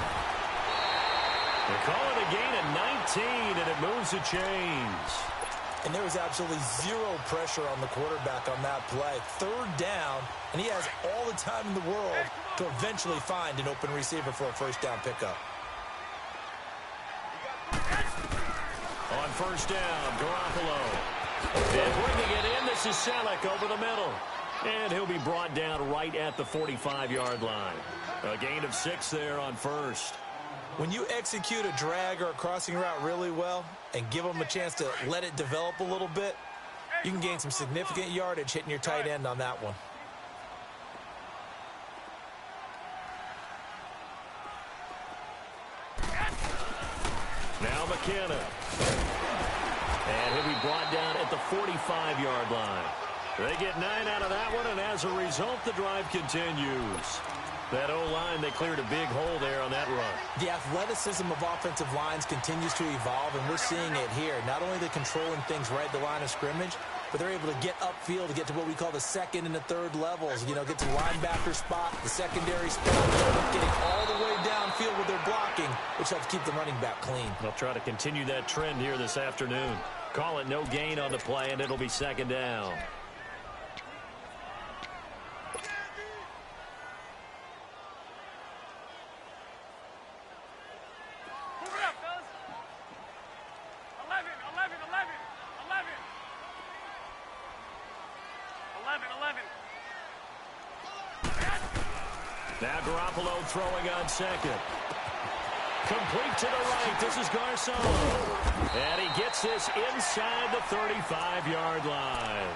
Speaker 2: They call it a gain of 19, and it moves the chains.
Speaker 3: And there was absolutely zero pressure on the quarterback on that play. 3rd down, and he has all the time in the world to eventually find an open receiver for a first down pickup.
Speaker 2: On first down, Garoppolo. And bringing it in, this is Selleck over the middle. And he'll be brought down right at the 45-yard line. A gain of 6 there on first.
Speaker 3: When you execute a drag or a crossing route really well and give them a chance to let it develop a little bit, you can gain some significant yardage hitting your tight end on that one.
Speaker 2: Now McKinnon. And he'll be brought down at the 45-yard line. They get 9 out of that one, and as a result, the drive continues. That O-line, they cleared a big hole there on that run.
Speaker 3: The athleticism of offensive lines continues to evolve, and we're seeing it here. Not only are they controlling things right at the line of scrimmage, but they're able to get upfield to get to what we call the second and the third levels. You know, get to the linebacker spot, the secondary spot, getting all the way downfield with their blocking, which helps keep the running back clean.
Speaker 2: They'll try to continue that trend here this afternoon. Call it no gain on the play, and it'll be second down. Now Garoppolo throwing on second. Complete to the right. This is Garcon. And he gets this inside the 35-yard line.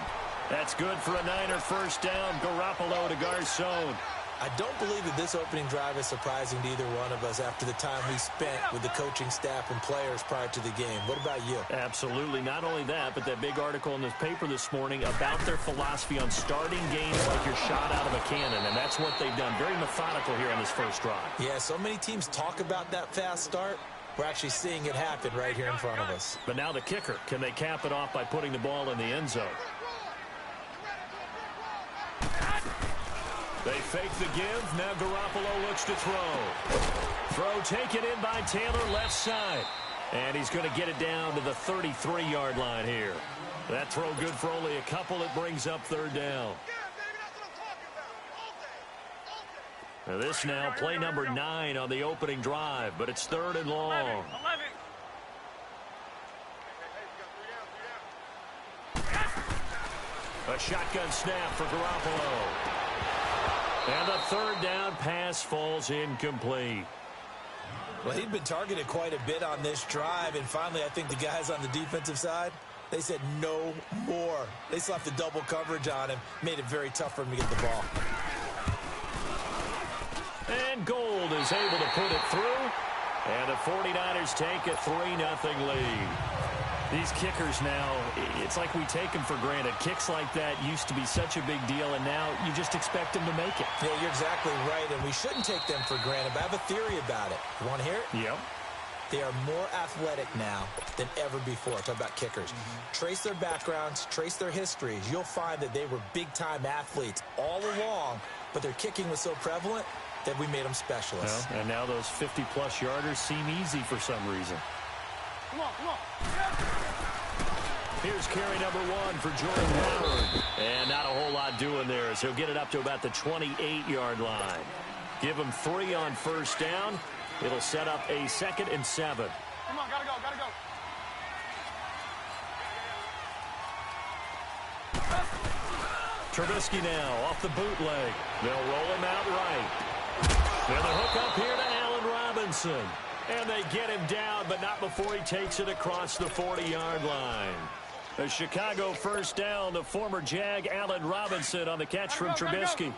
Speaker 2: That's good for a Niner first down. Garoppolo to Garcon.
Speaker 3: I don't believe that this opening drive is surprising to either one of us after the time we spent with the coaching staff and players prior to the game. What about you?
Speaker 2: Absolutely. Not only that, but that big article in the paper this morning about their philosophy on starting games like you're shot out of a cannon, and that's what they've done. Very methodical here on this first drive.
Speaker 3: Yeah, so many teams talk about that fast start. We're actually seeing it happen right here in front of us.
Speaker 2: But now the kicker. Can they cap it off by putting the ball in the end zone? They fake the give. Now Garoppolo looks to throw. Throw taken in by Taylor left side. And he's going to get it down to the 33-yard line here. That throw good for only a couple. It brings up third down. Now this now play number 9 on the opening drive, but it's third and long. A shotgun snap for Garoppolo. And the third down pass falls incomplete.
Speaker 3: Well, he'd been targeted quite a bit on this drive, and finally I think the guys on the defensive side, they said no more. They slapped the double coverage on him, made it very tough for him to get the ball.
Speaker 2: And Gold is able to put it through, and the 49ers take a 3-0 lead. These kickers now, it's like we take them for granted. Kicks like that used to be such a big deal, and now you just expect them to make it.
Speaker 3: Yeah, you're exactly right, and we shouldn't take them for granted, but I have a theory about it. You want to hear it?
Speaker 2: Yep.
Speaker 3: They are more athletic now than ever before. Talk about kickers. Trace their backgrounds, trace their histories. You'll find that they were big-time athletes all along, but their kicking was so prevalent that we made them specialists.
Speaker 2: Well, and now those 50-plus yarders seem easy for some reason.
Speaker 4: Come on, come on.
Speaker 2: Here's carry number 1 for Jordan Howard. And not a whole lot doing there as he'll get it up to about the 28-yard line. Give him 3 on first down. It'll set up a 2nd and 7.
Speaker 4: Come on, gotta go, gotta go.
Speaker 2: Trubisky now off the bootleg. They'll roll him out right. And the hook up here to Allen Robinson. And they get him down, but not before he takes it across the 40-yard line. A Chicago first down, the former Jag Allen Robinson on the catch from Trubisky.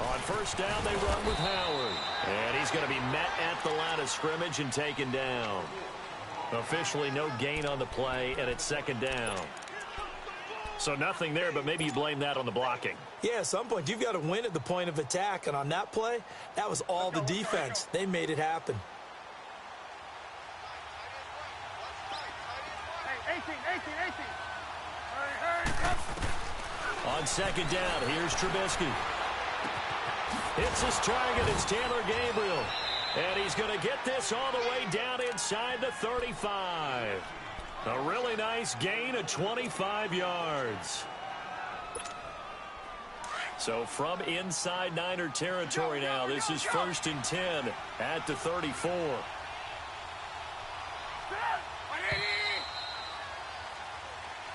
Speaker 2: On first down, they run with Howard. And he's going to be met at the line of scrimmage and taken down. Officially no gain on the play, and it's 2nd down. So nothing there, but maybe you blame that on the blocking.
Speaker 3: Yeah, at some point, you've got to win at the point of attack. And on that play, that was all the defense. They made it happen.
Speaker 4: Hey, 18.
Speaker 2: On 2nd down, here's Trubisky. Hits his target. It's Taylor Gabriel. And he's going to get this all the way down inside the 35. A really nice gain of 25 yards. So from inside Niner territory now, this is 1st and 10 at the 34.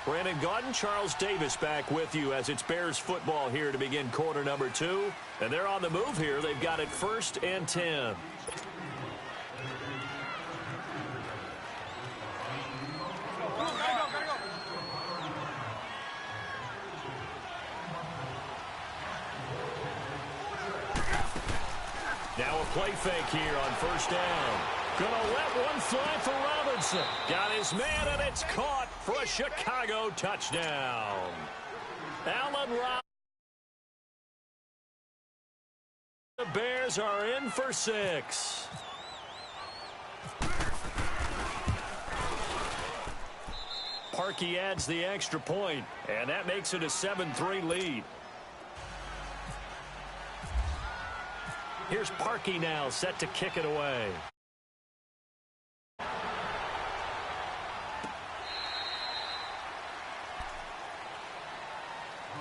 Speaker 2: Brandon Gaudin, Charles Davis back with you as it's Bears football here to begin quarter number 2. And they're on the move here. They've got it 1st and 10. Now a play fake here on first down. Gonna let one fly for Robinson. Got his man, and it's caught for a Chicago touchdown. Allen Robinson. The Bears are in for 6. Parkey adds the extra point, and that makes it a 7-3 lead. Here's Parkey now, set to kick it away.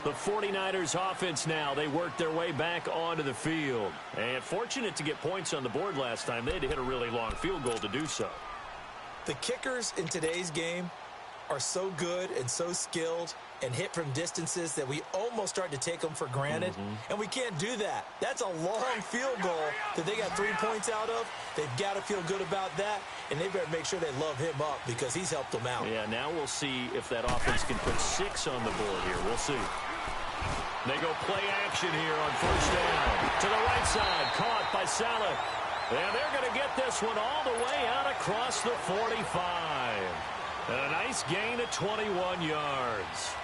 Speaker 2: The 49ers offense now, they work their way back onto the field. And fortunate to get points on the board last time. They had to hit a really long field goal to do so.
Speaker 3: The kickers in today's game are so good and so skilled and hit from distances that we almost start to take them for granted. And we can't do that. That's a long field goal that they got 3 points out of. They've got to feel good about that, and they better make sure they love him up because he's helped them out.
Speaker 2: Yeah, now we'll see if that offense can put 6 on the board here. We'll see. They go play action here on first down. To the right side, caught by Saleh. And they're going to get this one all the way out across the 45. And a nice gain of 21 yards.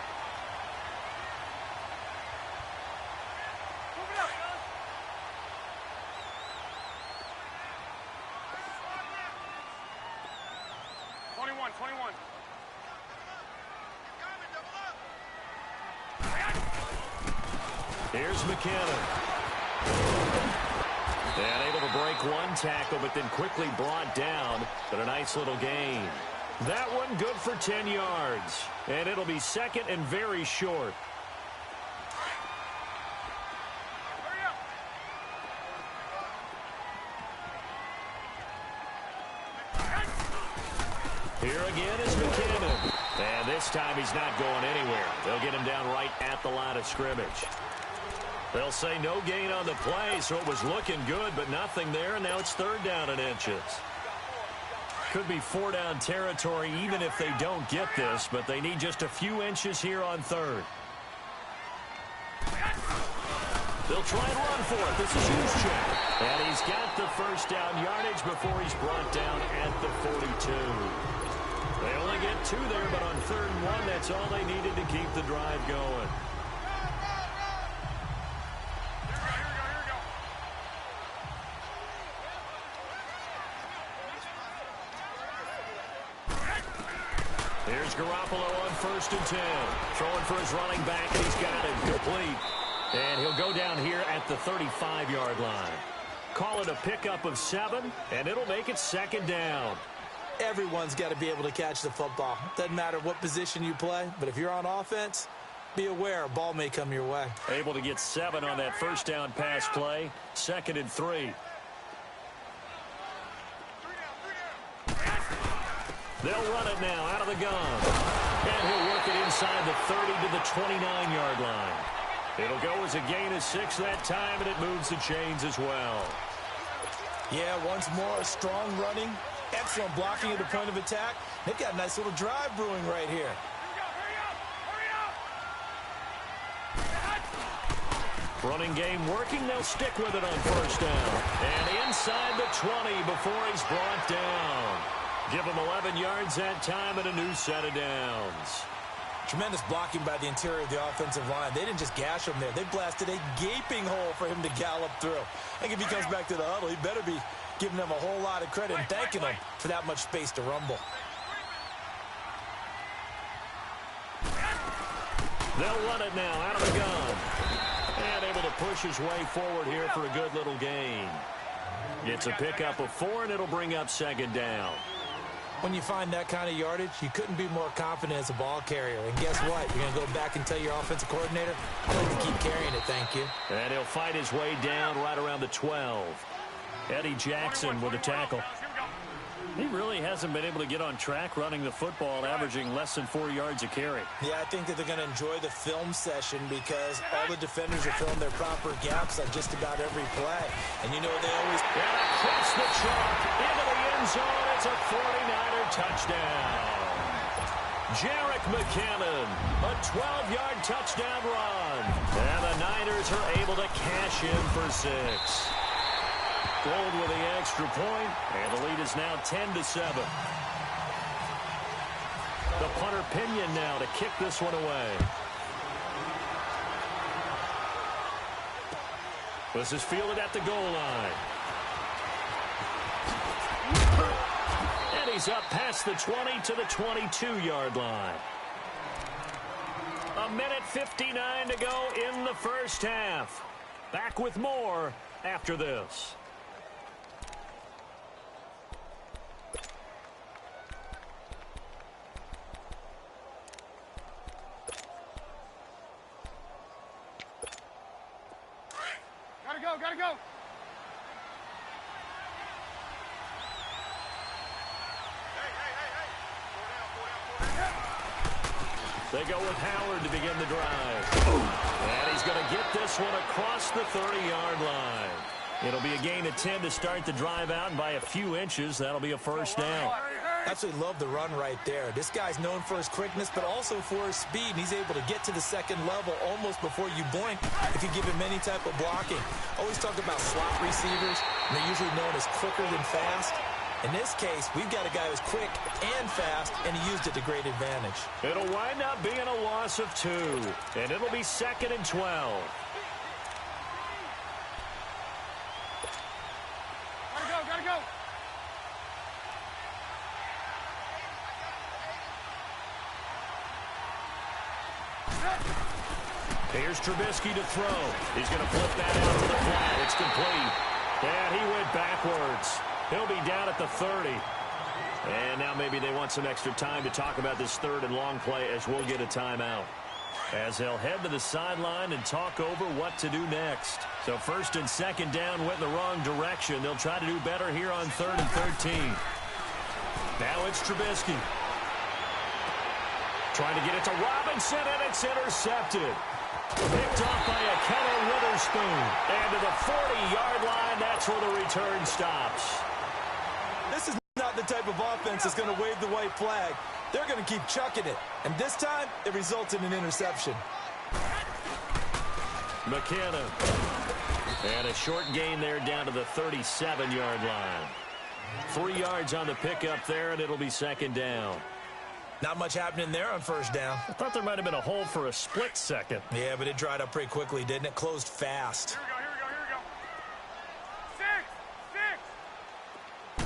Speaker 2: Here's McKinnon. And able to break one tackle, but then quickly brought down. But a nice little gain. That one good for 10 yards. And it'll be second and very short. Here again is McKinnon. And this time he's not going anywhere. They'll get him down right at the line of scrimmage. They'll say no gain on the play, so it was looking good, but nothing there, and now it's third down and inches. Could be 4-down territory even if they don't get this, but they need just a few inches here on third. They'll try and run for it. This is Juszczyk. And he's got the first down yardage before he's brought down at the 42. They only get 2 there, but on 3rd and 1, that's all they needed to keep the drive going. Here's Garoppolo on 1st and 10. Throwing for his running back, and he's got it complete. And he'll go down here at the 35-yard line. Call it a pickup of 7, and it'll make it 2nd down.
Speaker 3: Everyone's got to be able to catch the football. Doesn't matter what position you play, but if you're on offense, be aware a ball may come your way.
Speaker 2: Able to get 7 on that first down pass play. 2nd and 3. They'll run it now out of the gun. And he'll work it inside the 30 to the 29-yard line. It'll go as a gain of 6 that time, and it moves the chains as well.
Speaker 3: Yeah, once more, strong running, excellent blocking at the point of attack. They've got a nice little drive brewing right here.
Speaker 2: Running game working. They'll stick with it on first down. And inside the 20 before he's brought down. Give him 11 yards that time and a new set of downs.
Speaker 3: Tremendous blocking by the interior of the offensive line. They didn't just gash him there. They blasted a gaping hole for him to gallop through. I think if he comes back to the huddle, he better be giving them a whole lot of credit and thanking them for that much space to rumble.
Speaker 2: They'll run it now out of the gun. And able to push his way forward here for a good little gain. It's a pickup of 4, and it'll bring up 2nd down.
Speaker 3: When you find that kind of yardage, you couldn't be more confident as a ball carrier. And guess what? You're going to go back and tell your offensive coordinator, I'd like to keep carrying it, thank you.
Speaker 2: And he'll fight his way down right around the 12. Eddie Jackson with a tackle. He really hasn't been able to get on track running the football, averaging less than 4 yards a carry.
Speaker 3: Yeah, I think that they're going to enjoy the film session because all the defenders are filling their proper gaps on just about every play. And you know they always...
Speaker 2: And across the chalk, into the end zone, it's a 49er touchdown. Jerick McKinnon, a 12-yard touchdown run. And the Niners are able to cash in for 6. Gold with the extra point, and the lead is now 10-7. The punter Pinion now to kick this one away. This is fielded at the goal line. And he's up past the 20 to the 22-yard line. 1:59 to go in the first half. Back with more after this.
Speaker 4: Gotta go.
Speaker 2: They go with Howard to begin the drive. And he's going to get this one across the 30-yard line. It'll be a gain of 10 to start the drive out, and by a few inches, that'll be a first down.
Speaker 3: Absolutely love the run right there. This guy's known for his quickness, but also for his speed, and he's able to get to the second level almost before you blink if you give him any type of blocking. Always talk about slot receivers, and they're usually known as quicker than fast. In this case, we've got a guy who's quick and fast, and he used it to great advantage.
Speaker 2: It'll wind up being a loss of 2, and it'll be 2nd and 12.
Speaker 4: Gotta go.
Speaker 2: Here's Trubisky to throw. He's going to flip that out to the flat. It's complete. And he went backwards. He'll be down at the 30. And now maybe they want some extra time to talk about this third and long play as we'll get a timeout. As they'll head to the sideline and talk over what to do next. So 1st and 2nd down went in the wrong direction. They'll try to do better here on 3rd and 13. Now it's Trubisky. Trying to get it to Robinson, and it's intercepted. Picked off by a Keller Witherspoon. And to the 40-yard line, that's where the return stops.
Speaker 3: This is not the type of offense that's going to wave the white flag. They're going to keep chucking it. And this time, it results in an interception.
Speaker 2: McKinnon. And a short gain there down to the 37-yard line. 3 yards on the pickup there, and it'll be 2nd down.
Speaker 3: Not much happening there on 1st down.
Speaker 2: I thought there might have been a hole for a split second.
Speaker 3: Yeah, but it dried up pretty quickly, didn't it? Closed fast.
Speaker 4: Here we go.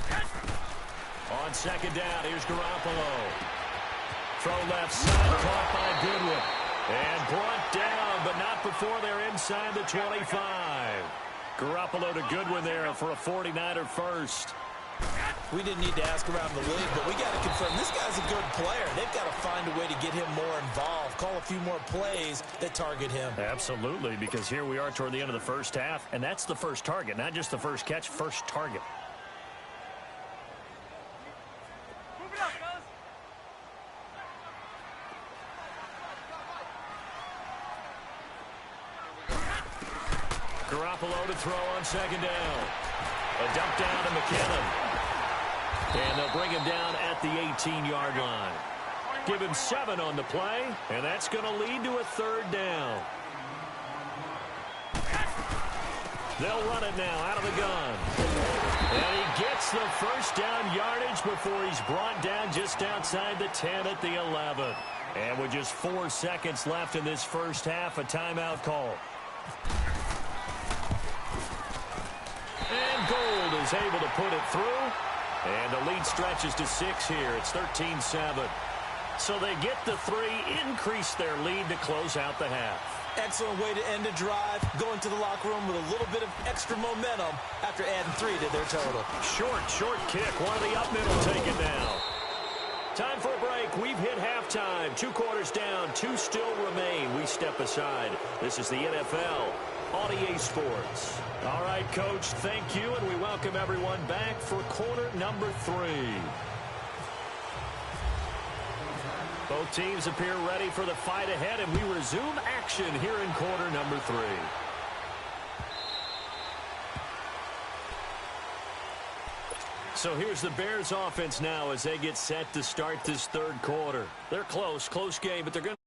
Speaker 4: 6.
Speaker 2: On 2nd down, here's Garoppolo. Throw left side, caught by Goodwin. And brought down, but not before they're inside the 25. Garoppolo to Goodwin there for a 49er first.
Speaker 3: We didn't need to ask around the league, but we got to confirm this guy's a good player. They've got to find a way to get him more involved, call a few more plays that target him.
Speaker 2: Absolutely, because here we are toward the end of the first half, and that's the first target, not just the first catch, first target.
Speaker 4: Move it up, fellas.
Speaker 2: Garoppolo to throw on 2nd down. A dump down to McKinnon. And they'll bring him down at the 18-yard line. Give him 7 on the play, and that's going to lead to a 3rd down. They'll run it now out of the gun. And he gets the first down yardage before he's brought down just outside the 10 at the 11. And with just 4 seconds left in this first half, a timeout call. And Gold is able to put it through. And the lead stretches to 6 here. It's 13-7. So they get the 3, increase their lead to close out the half.
Speaker 3: Excellent way to end a drive, going to the locker room with a little bit of extra momentum after adding 3 to their total.
Speaker 2: Short kick. One of the up middle taken down. Time for a break. We've hit halftime. 2 quarters down. 2 still remain. We step aside. This is the NFL on EA Sports. All right, Coach, thank you, and we welcome everyone back for quarter number 3. Both teams appear ready for the fight ahead, and we resume action here in quarter number 3. So here's the Bears offense now as they get set to start this 3rd quarter. They're close game, but they're going to